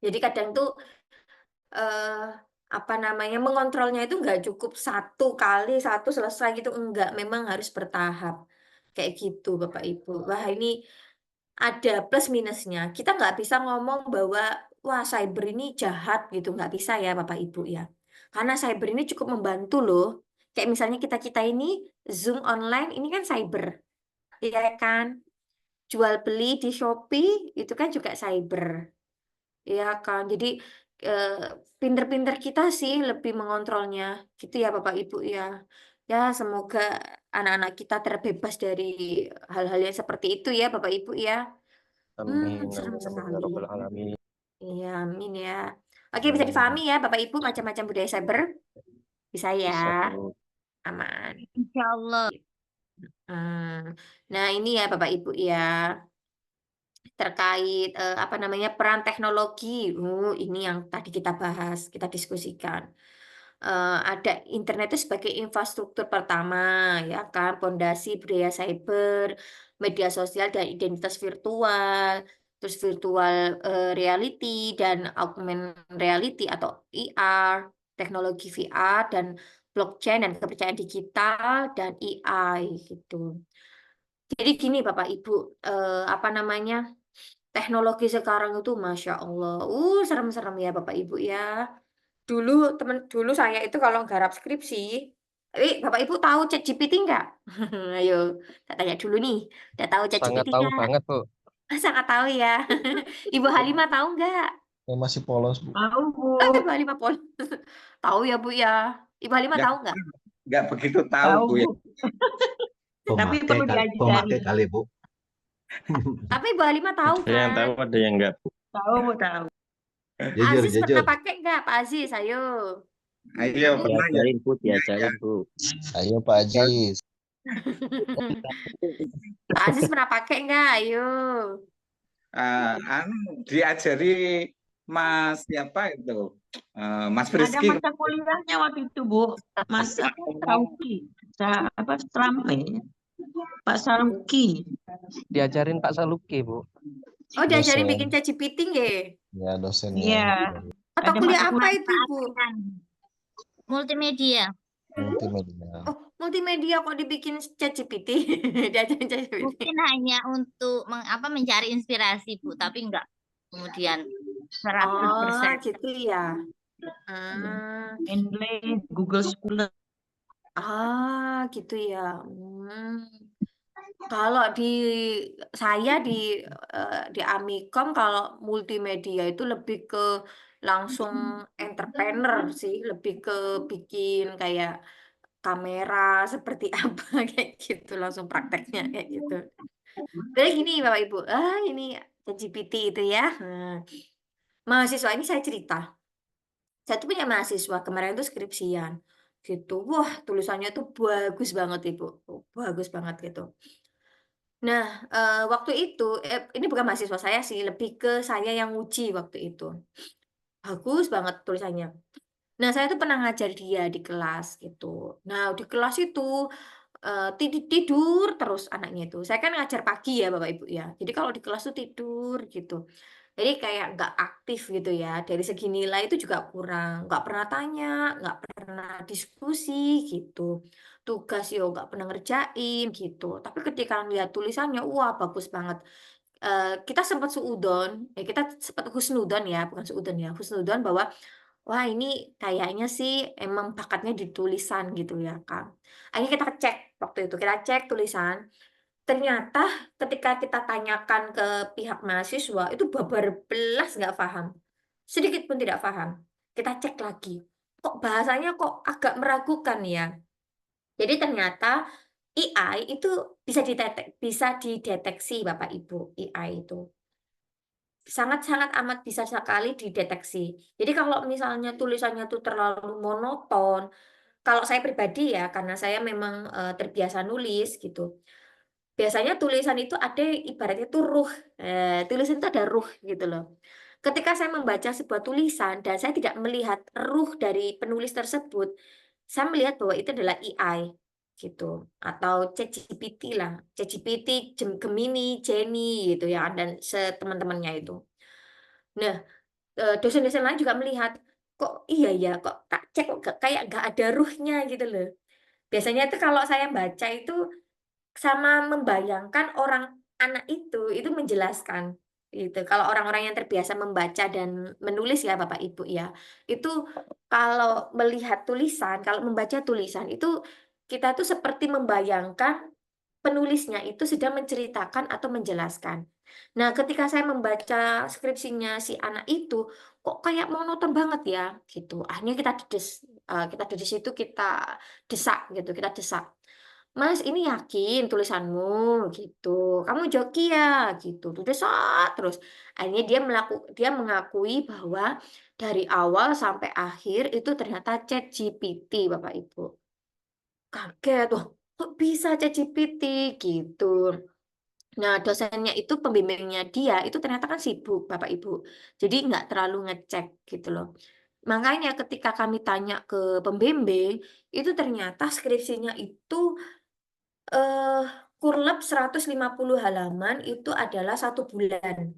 Jadi kadang tuh eh, apa namanya mengontrolnya itu nggak cukup satu kali satu selesai gitu, enggak. Memang harus bertahap kayak gitu, Bapak Ibu. Wah ini ada plus minusnya. Kita nggak bisa ngomong bahwa wah cyber ini jahat gitu, nggak bisa ya Bapak Ibu ya. Karena cyber ini cukup membantu loh. Kayak misalnya kita-kita ini Zoom online ini kan cyber, ya kan? Jual beli di Shopee itu kan juga cyber, ya kan? Jadi eh, pinter-pinter kita sih lebih mengontrolnya, gitu ya Bapak Ibu ya. Ya semoga anak-anak kita terbebas dari hal-hal yang seperti itu ya Bapak Ibu ya. Amin, Serem amin, ya sekali. Rabbal Alamin. Iya, amin ya. Oke, bisa difahami ya Bapak Ibu macam-macam budaya cyber? Bisa ya, Bisa, Bu. aman. Insya Allah. Nah, ini ya Bapak Ibu ya, terkait apa namanya peran teknologi. Ini yang tadi kita bahas, kita diskusikan. Ada internet itu sebagai infrastruktur pertama, ya kan, pondasi budaya cyber, media sosial dan identitas virtual, terus virtual reality dan augmented reality atau VR, teknologi VR dan blockchain dan kepercayaan digital dan AI gitu. Jadi gini Bapak Ibu, apa namanya teknologi sekarang itu Masya Allah, serem-serem ya Bapak Ibu ya. Dulu saya itu kalau garap skripsi, Bapak Ibu tahu ChatGPT nggak? Ayo, saya tanya dulu nih, udah tahu Sangat ChatGPT tahu nggak? banget, Bu. Sangat tahu ya. Ibu Halimah tahu nggak? Yang masih polos, Bu. Tahu, Bu. Ibu Halimah pol. Tahu ya Bu ya. Ibu Halimah Ya, tahu nggak? nggak begitu tahu, Tahu, Bu ya. Bu. Tapi perlu Pemakai diajari. kali, Bu. Tapi Ibu Halimah tahu Ada yang tahu, kan? ada yang enggak, Bu. Tahu, Bu, tahu. Jujur, Aziz jujur. pernah pakai nggak Pak Aziz? Ayo. Ayo, pernah ya. Diajarin, Bu, diajarin, Bu. Ayo, Pak Aziz. Pak Aziz pernah pakai nggak? Ayo. Diajari Mas siapa itu? Mas Ada Rizky. mata kuliahnya waktu itu, Bu. Mas Saruki. Saruki. Pak Saruki. Diajarin Pak Saluki, Bu. Oh, diajarin Dosen. bikin ChatGPT nggih? Ya, dosennya. Iya. Mata Ada kuliah mata apa kuliah itu, Bu? Multimedia. Multimedia. Oh, multimedia kok dibikin ChatGPT? Diajarin ChatGPT. Mungkin hanya untuk mencari inspirasi, Bu, tapi enggak kemudian 100%. Oh, gitu ya. English, Google Scholar. Gitu ya. Kalau saya di Amikom kalau multimedia itu lebih ke langsung entrepreneur sih, lebih ke bikin kayak kamera seperti apa kayak gitu, langsung prakteknya kayak gitu. Jadi gini Bapak Ibu, ini ChatGPT itu ya. Nah, mahasiswa ini saya cerita. Saya tuh punya mahasiswa kemarin tuh skripsian gitu. Wah, tulisannya tuh bagus banget Ibu. Bagus banget gitu. Nah, waktu itu ini bukan mahasiswa saya sih, lebih ke saya yang uji waktu itu. Bagus banget tulisannya. Nah, saya tuh pernah ngajar dia di kelas gitu. Nah, di kelas itu tidur terus anaknya itu. Saya kan ngajar pagi ya Bapak Ibu ya. Jadi kalau di kelas tuh tidur gitu. Jadi kayak nggak aktif gitu ya. Dari segi nilai itu juga kurang. Nggak pernah tanya, nggak pernah diskusi gitu. Tugas yo nggak pernah ngerjain gitu. Tapi ketika lihat tulisannya, wah bagus banget. Kita sempat suudon, kita sempat husnudon ya, bukan suudon ya, husnudon bahwa wah ini kayaknya sih emang bakatnya di tulisan gitu ya Kang. Akhirnya kita cek waktu itu, kita cek tulisan. Ternyata ketika kita tanyakan ke pihak mahasiswa itu babar belas nggak paham. Sedikit pun tidak paham. Kita cek lagi. Kok bahasanya kok agak meragukan ya. Jadi ternyata AI itu bisa dideteksi Bapak Ibu, AI itu. Sangat-sangat amat bisa sekali dideteksi. Jadi kalau misalnya tulisannya tuh terlalu monoton, kalau saya pribadi ya, karena saya memang terbiasa nulis gitu. Biasanya tulisan itu ada ibaratnya tuh ruh, tulisan itu ada ruh gitu loh. Ketika saya membaca sebuah tulisan dan saya tidak melihat ruh dari penulis tersebut, saya melihat bahwa itu adalah AI gitu atau ChatGPT lah, ChatGPT, Gemini, Jenny gitu ya dan teman-temannya itu. Nah, dosen-dosen lain juga melihat kok iya ya, kok tak cek kok kayak nggak ada ruhnya gitu loh. Biasanya itu kalau saya baca itu sama membayangkan orang anak itu menjelaskan gitu. Kalau orang-orang yang terbiasa membaca dan menulis ya Bapak Ibu ya, itu kalau melihat tulisan, kalau membaca tulisan itu kita tuh seperti membayangkan penulisnya itu sedang menceritakan atau menjelaskan. Nah, ketika saya membaca skripsinya si anak itu, kok kayak monoton banget ya, gitu. Akhirnya kita dedes itu kita desak gitu, kita desak. Mas, ini yakin tulisanmu gitu. Kamu joki ya gitu. Desak terus. Akhirnya dia mengakui bahwa dari awal sampai akhir itu ternyata ChatGPT Bapak Ibu. Kaget, wah kok bisa ChatGPT gitu. Nah, dosennya itu pembimbingnya dia itu ternyata kan sibuk Bapak Ibu. Jadi nggak terlalu ngecek gitu loh. Makanya ketika kami tanya ke pembimbing, itu ternyata skripsinya itu eh kurlep 150 halaman itu adalah 1 bulan.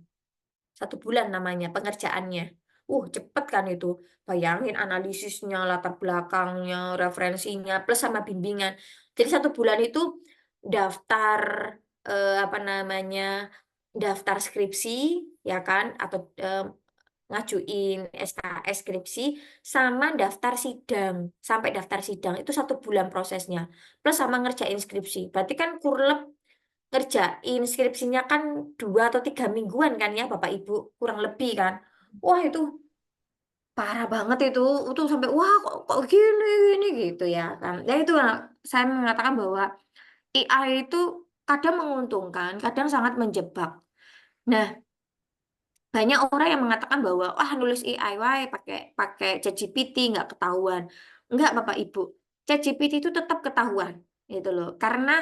1 bulan namanya pengerjaannya. Cepet kan itu. Bayangin analisisnya, latar belakangnya, referensinya, plus sama bimbingan. Jadi 1 bulan itu daftar apa namanya daftar skripsi ya kan atau ngajuin SKS skripsi sama daftar sidang sampai daftar sidang itu 1 bulan prosesnya plus sama ngerjain skripsi berarti kan kurlep ngerjain skripsinya kan 2 atau 3 mingguan kan ya Bapak Ibu kurang lebih kan wah itu parah banget itu sampai wah kok gini gitu ya kan ya itu saya mengatakan bahwa AI itu kadang menguntungkan kadang sangat menjebak. Nah, banyak orang yang mengatakan bahwa wah nulis AI wae pakai pakai ChatGPT nggak ketahuan. Enggak Bapak Ibu. ChatGPT itu tetap ketahuan gitu loh. Karena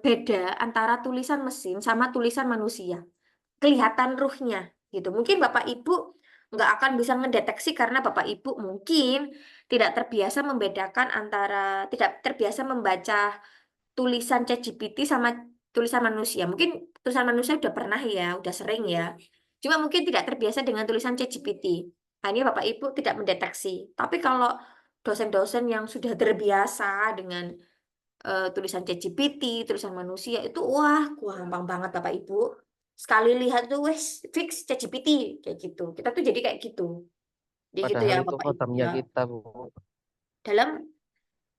beda antara tulisan mesin sama tulisan manusia. Kelihatan ruhnya gitu. Mungkin Bapak Ibu nggak akan bisa mendeteksi karena Bapak Ibu mungkin tidak terbiasa membedakan antara tidak terbiasa membaca tulisan ChatGPT sama tulisan manusia. Mungkin tulisan manusia udah pernah ya, udah sering ya. Cuma mungkin tidak terbiasa dengan tulisan ChatGPT. Hanya Bapak Ibu tidak mendeteksi. Tapi kalau dosen-dosen yang sudah terbiasa dengan tulisan ChatGPT, tulisan manusia itu wah, gampang banget Bapak Ibu. Sekali lihat tuh wes fix ChatGPT kayak gitu. Kita tuh jadi kayak gitu. Jadi gitu Padahal ya itu Bapak Ibu khotamnya ya. kita, Bu. Dalam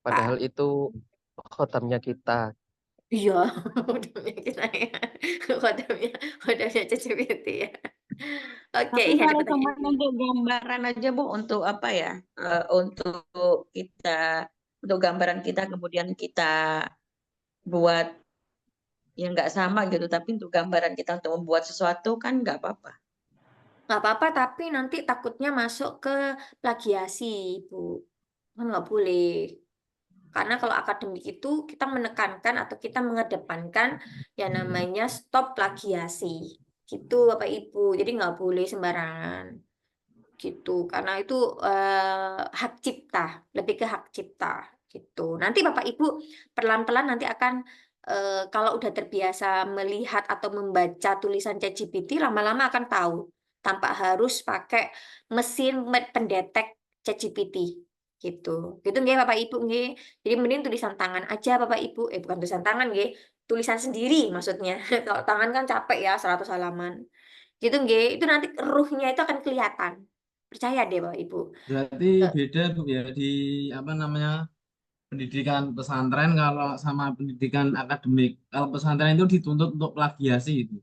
Padahal itu khotamnya kita. iya, kodamnya kita ya. Kodamnya, kodamnya ChatGPT ya. Oke, Tapi ini ada kalau cuma pertanyaan. untuk gambaran aja Bu, untuk apa ya? Untuk kita, untuk gambaran kita kemudian kita buat ya nggak sama gitu, tapi untuk gambaran kita untuk membuat sesuatu kan nggak apa-apa. Nggak apa-apa, tapi nanti takutnya masuk ke plagiasi, Bu. Kan nggak boleh. Karena kalau akademik itu kita menekankan atau kita mengedepankan yang namanya stop plagiasi. Gitu, Bapak Ibu. Jadi nggak boleh sembarangan. Gitu. Karena itu hak cipta, lebih ke hak cipta. Gitu. Nanti Bapak Ibu pelan-pelan nanti akan kalau udah terbiasa melihat atau membaca tulisan ChatGPT, lama-lama akan tahu tanpa harus pakai mesin pendetek ChatGPT gitu. Gitu nggih Bapak Ibu nggih. Jadi mending tulisan tangan aja Bapak Ibu. Bukan tulisan tangan nggih, tulisan sendiri maksudnya. Kalau tangan kan capek ya 100 halaman. Gitu nggih. Itu nanti ruhnya itu akan kelihatan. Percaya deh Bapak Ibu. Berarti beda Bu ya di apa namanya pendidikan pesantren kalau sama pendidikan akademik. Kalau pesantren itu dituntut untuk plagiasi itu.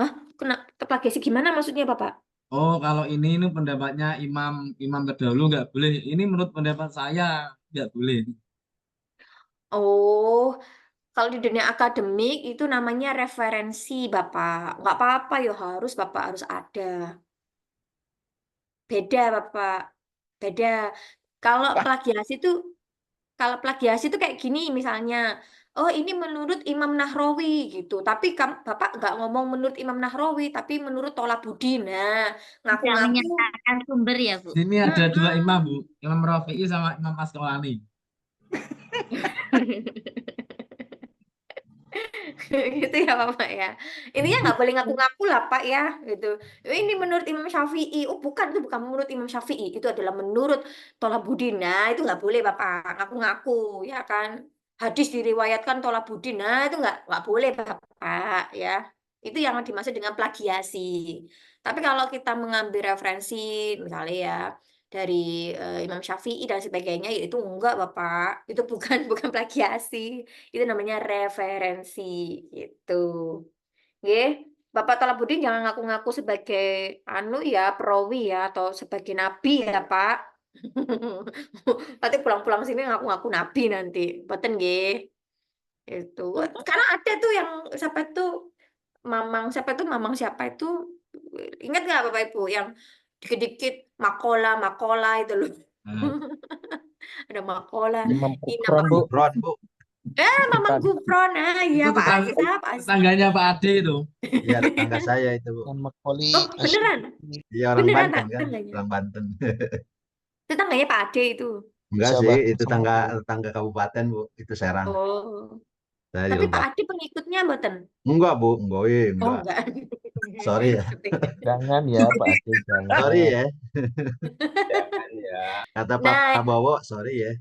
Hah? Kena plagiasi gimana maksudnya Bapak? Oh, kalau ini pendapatnya imam imam terdahulu nggak boleh. Ini menurut pendapat saya nggak boleh. Oh, kalau di dunia akademik itu namanya referensi, Bapak. Nggak apa-apa ya harus Bapak harus ada. Beda, Bapak. Beda. Kalau plagiasi itu kayak gini misalnya, oh ini menurut Imam Nahrawi gitu. Tapi Bapak nggak ngomong menurut Imam Nahrawi, tapi menurut Tolabuddin. Nah, Tidak ngaku-ngaku. menyatakan sumber ya, Bu. Sini ada dua imam Bu, Imam Rafi'i sama Imam Asqalani. Gitu ya Bapak ya. Intinya nggak boleh ngaku-ngaku lah Pak ya gitu. Ini menurut Imam Syafi'i. Oh bukan, itu bukan menurut Imam Syafi'i. Itu adalah menurut Tolabuddin. Nah itu nggak boleh Bapak ngaku-ngaku ya kan. Hadis diriwayatkan Tolabuddin. Nah itu nggak boleh Bapak ya. Itu yang dimaksud dengan plagiasi. Tapi kalau kita mengambil referensi misalnya ya dari Imam Syafi'i dan sebagainya, ya itu enggak Bapak. Itu bukan bukan plagiasi. Itu namanya referensi gitu. Nggih. Bapak Talabuddin jangan ngaku-ngaku sebagai anu ya, perawi ya atau sebagai nabi ya, Pak. Nanti pulang-pulang sini ngaku-ngaku nabi nanti. Mboten nggih. Itu. Karena ada tuh yang Mamang siapa itu ingat nggak Bapak Ibu yang dikit-dikit makola itu loh. Ada makola. Imam Ini Gufron, Bu. Bu. Mamang Bukan. Gufron. Itu Iya Pak Aziz, Pak Aziz. tetangganya Pak Ade itu. Iya, tetangga saya itu, Bu. Yang Makoli Oh, beneran? Iya, orang Beneran Banten Pak, kan, tetangganya. orang Banten. Tetangganya Pak Ade itu. Enggak Siapa? sih, itu tetangga kabupaten, Bu. Itu Serang. Oh. Saya di Tapi Pak Lebak. Ade pengikutnya mboten? Enggak, Bu. Enggak, Oh, enggak. enggak. Sorry ya. Jangan ya Pak Ade, jangan. Sorry ya. Jangan ya. Kata Pak Nah, Prabowo, sorry ya.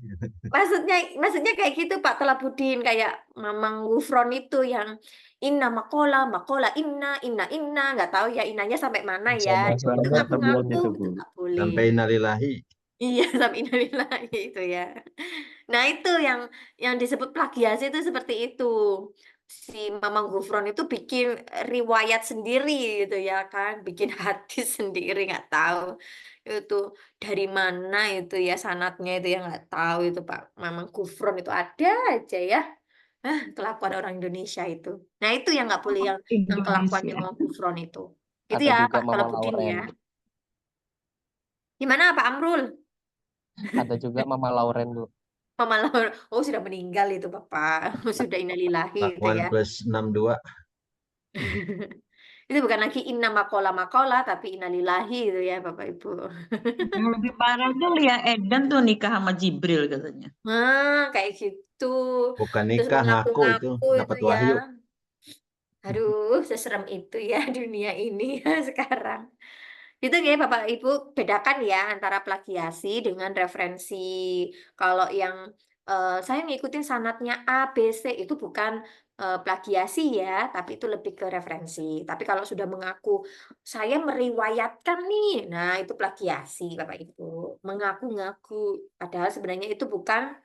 maksudnya kayak gitu Pak Talabuddin, kayak Mamang Gufron itu yang inna makola inna nggak tahu ya inanya sampai mana ya. Itu Suaranya ngaku-ngaku terbuang itu, Bu. itu nggak boleh. Sampai innalillahi. Iya, sampai innalillahi itu ya. Nah, itu yang disebut plagiasi itu seperti itu. Si Mamang Gufron itu bikin riwayat sendiri gitu ya kan, bikin hadis sendiri nggak tahu itu dari mana itu ya sanatnya itu ya nggak tahu itu Pak Mamang Gufron itu ada aja ya. Kelakuan orang Indonesia itu. Nah, itu yang nggak boleh yang kelakuannya Indonesia. Mamang Gufron itu. Itu Ada ya juga Pak Mama Talabuddin Lauren. ya. Gimana Pak Amrul? Ada juga Mama Lauren, Bu. Mama Laura, oh sudah meninggal itu Bapak, sudah innalillahi itu Lakuan ya. plus 62. Itu bukan lagi inna makola, tapi innalillahi itu ya Bapak Ibu. Yang lebih parah tuh Lia Eden tuh nikah sama Jibril katanya. Kayak gitu. Bukan Terus nikah, ngaku itu. mengaku-ngaku itu Dapat ya. wahyu. Aduh, seserem itu ya dunia ini ya sekarang. Itu ya Bapak Ibu bedakan ya antara plagiasi dengan referensi. Kalau yang saya ngikutin sanatnya A, B, C itu bukan plagiasi ya, tapi itu lebih ke referensi. Tapi kalau sudah mengaku saya meriwayatkan nih, nah itu plagiasi Bapak Ibu. Mengaku-ngaku, padahal sebenarnya itu bukan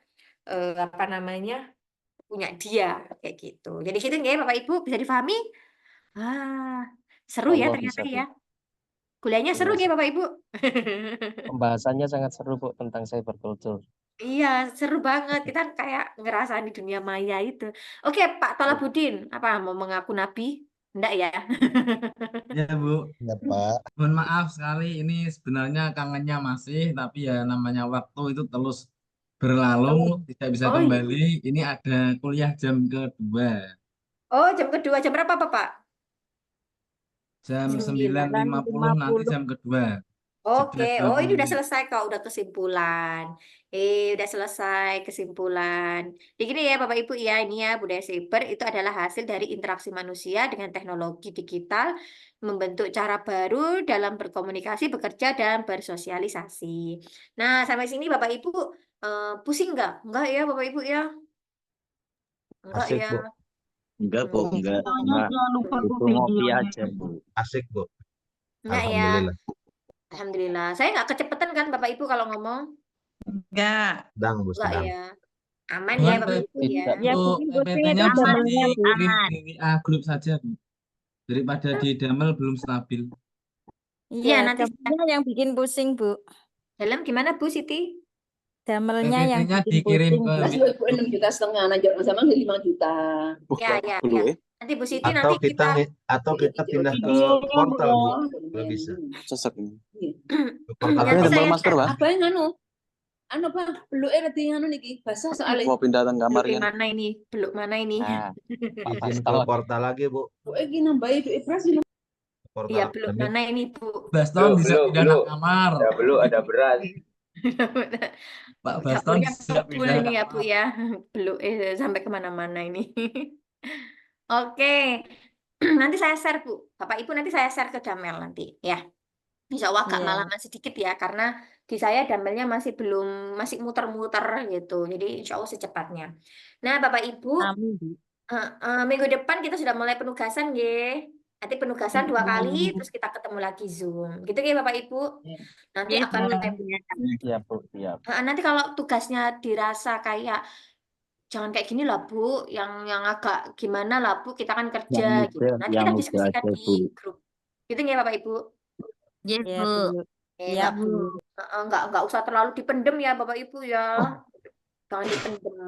apa namanya punya dia kayak gitu. Jadi gitu ya Bapak Ibu bisa difahami? Ah, seru ya Allah ternyata bisa, Bu. ya. Kuliahnya seru Iya, ya Bapak Ibu? pembahasannya sangat seru, Bu, tentang cyberculture. Iya, seru banget. Kita kayak ngerasain di dunia maya itu. Oke, Pak Tolabudin, apa mau mengaku nabi? Enggak ya? Ya Bu, Ya Pak. mohon maaf sekali ini sebenarnya kangennya masih, tapi ya namanya waktu itu terus berlalu, tidak bisa Oh, kembali. Ini ada kuliah jam kedua, oh jam kedua, jam berapa Pak? jam 9.50 nanti 9.50. jam kedua, Oke, jeda oh ini 20 udah menit. selesai kok, udah kesimpulan. Udah selesai kesimpulan. Jadi gini ya Bapak Ibu ya, ini ya budaya siber itu adalah hasil dari interaksi manusia dengan teknologi digital, membentuk cara baru dalam berkomunikasi, bekerja, dan bersosialisasi. Nah, sampai sini Bapak Ibu pusing nggak? Enggak ya Bapak Ibu ya? Enggak Asik, ya? Bu. Enggak, Bu. Hmm, Enggak. Soalnya Enggak. jangan lupa Bu Itu ngopi videonya. aja, Bu. Asik, Bu. enggak ya? Alhamdulillah. Alhamdulillah. Saya nggak kecepatan kan Bapak Ibu kalau ngomong? Enggak. Sedang, Bu, Enggak sedang. ya? Aman ya Mohon Bapak Ibu ya? Tidak. Ya, untuk bikin posting PPT-nya itu bisa Aman, double-nya Bu. dikirim aman. di WA grup saja Bu, daripada di Damel belum stabil. Iya, Iya, nanti damelnya yang bikin pusing, Bu. dalam gimana Bu Siti? Damelnya yang PPT-nya bikin dikirim pusing, ke Bu. Mas WA Bu grup. 6,5 juta, nanti sama 5 juta. Ya, ya, Dulu ya. ya. Nanti Bu Siti Atau nanti kita kita atau kita pindah ke Videonya portal, Bu. Bu. Kalau bisa. Sesek ini. Ke portal nanti kami. saya masker, Pak. Apa yang anu Pak, belum nanti niki basah soalnya. Mau pindah ke beluk kamarnya. mana ini? Beluk mana ini? Nah, Pak Izin ke Baston. portal lagi, Bu. Bu nambahin itu Ipras ini. Portal Iya, beluk kami. mana ini Bu? Baston bisa pindah belum. ke kamar. Ya, belum ada beras. Pak Baston Dapurnya bisa full pindah ini ya Bu kamar. ya. Beluk sampai kemana-mana ini. Oke. Nanti saya share Bu. Bapak Ibu nanti saya share ke Damel nanti ya. Insya Allah agak Iya. malaman sedikit ya, karena di saya damelnya masih muter-muter gitu. Jadi insya Allah secepatnya. Nah Bapak Ibu, Amin, Bu. minggu depan kita sudah mulai penugasan ya. Nanti penugasan 2 kali, terus kita ketemu lagi Zoom. Gitu ya Bapak Ibu. Nanti Yes, akan Bu. Siap, Bu. Siap. nanti kalau tugasnya dirasa kayak jangan kayak gini lah Bu, yang agak gimana lah Bu, kita kan kerja gitu. Nanti kita diskusikan aja, di Bu. grup. Gitu ya Bapak Ibu. Yes, Iya, Bu. Bu. Iya, Enggak, Bu. enggak usah terlalu dipendem ya Bapak Ibu ya. Jangan dipendem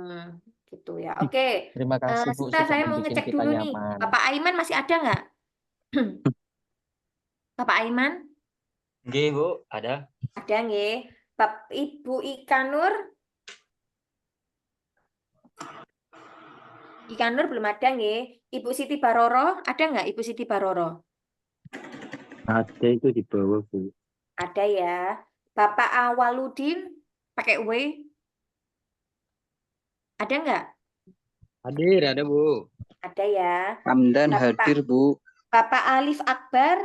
gitu ya. Oke. Terima kasih, Bu, Sebentar sudah saya mau membuat ngecek kita dulu nih. nyaman. Bapak Aiman masih ada nggak? Bapak Aiman? Nggih, Bu. Ada. Ada nggih. Ibu Ikanur? Ikanur belum ada nggih. Ibu Siti Baroro, ada nggak Ibu Siti Baroro? Ada itu di bawah, Bu. Ada ya. Bapak Awaludin pakai W? Ada nggak? Hadir, ada, Bu. Ada ya. Hamdan Bapak- hadir, Bu. Bapak Alif Akbar?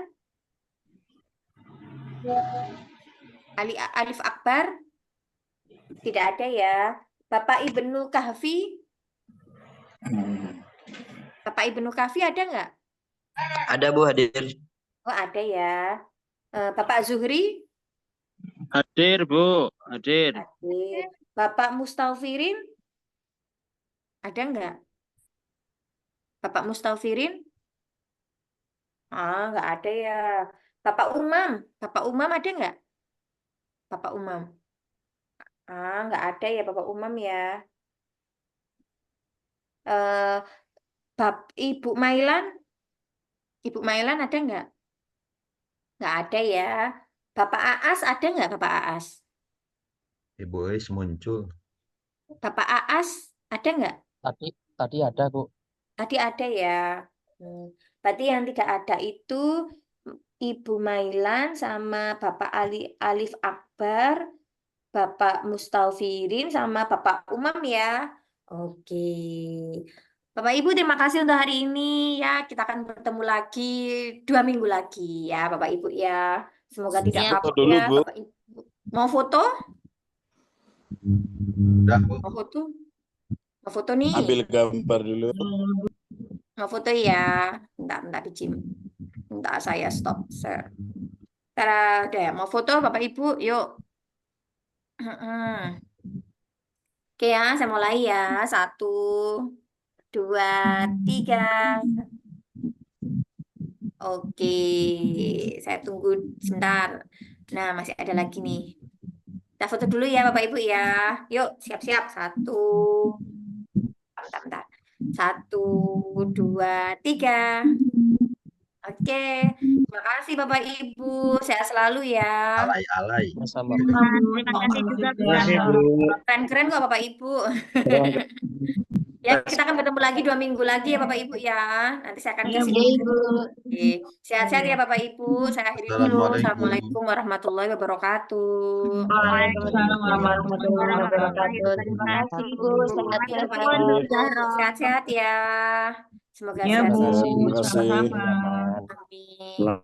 Alif Akbar? Tidak ada ya. Bapak Ibnu Kahfi? Bapak Ibnu Kahfi ada nggak? Ada, Bu, hadir. Oh ada ya. Bapak Zuhri? Hadir, Bu. Hadir. Hadir. Bapak Mustaufirin? Ada nggak? Bapak Mustaufirin? Nggak ada ya. Bapak Umam? Bapak Umam ada nggak? Bapak Umam? Nggak ada ya Bapak Umam ya. Ibu Mailan? Ibu Mailan ada nggak? Nggak ada ya. Bapak Aas ada nggak Bapak Aas? Ibu Eis muncul. Bapak Aas ada nggak? Tadi ada, Bu. Tadi ada ya. Berarti yang tidak ada itu Ibu Mailan sama Bapak Alif Akbar, Bapak Mustaufirin sama Bapak Umam ya. Oke. Bapak Ibu terima kasih untuk hari ini ya. Kita akan bertemu lagi 2 minggu lagi ya Bapak Ibu ya. Semoga tidak Siap. kapok Dulu, ya Bu. Bapak Ibu. Mau foto? Udah, Bu. Mau foto? Mau foto nih? Ambil gambar dulu. Mau foto ya. Bentar Bicim. Bentar saya stop share. Tara, deh, mau foto Bapak Ibu? Yuk. Oke ya, saya mulai ya. 1, 2, 3. Oke, saya tunggu sebentar. Nah, masih ada lagi nih. Kita foto dulu ya Bapak Ibu ya. Yuk, siap-siap. 1, bentar. 1, 2, 3. Oke, terima kasih Bapak Ibu. Sehat selalu ya. Alay-alay. Sama. Terima kasih juga Bu. Keren-keren kok Bapak Ibu. Ya, kita akan ketemu lagi 2 minggu lagi ya Bapak Ibu ya. Nanti saya akan Iya kasih Bu. Oke. Sehat-sehat ya Bapak Ibu. Saya akhiri dulu. Assalamualaikum warahmatullahi wabarakatuh. Waalaikumsalam warahmatullahi wabarakatuh. Terima kasih Bu. Sehat-sehat Sehat-sehat Bapak Ibu. Bu Zahra. Sehat-sehat ya. Semoga Iya sehat Bu, selalu. Terima kasih. sama-sama. Amin.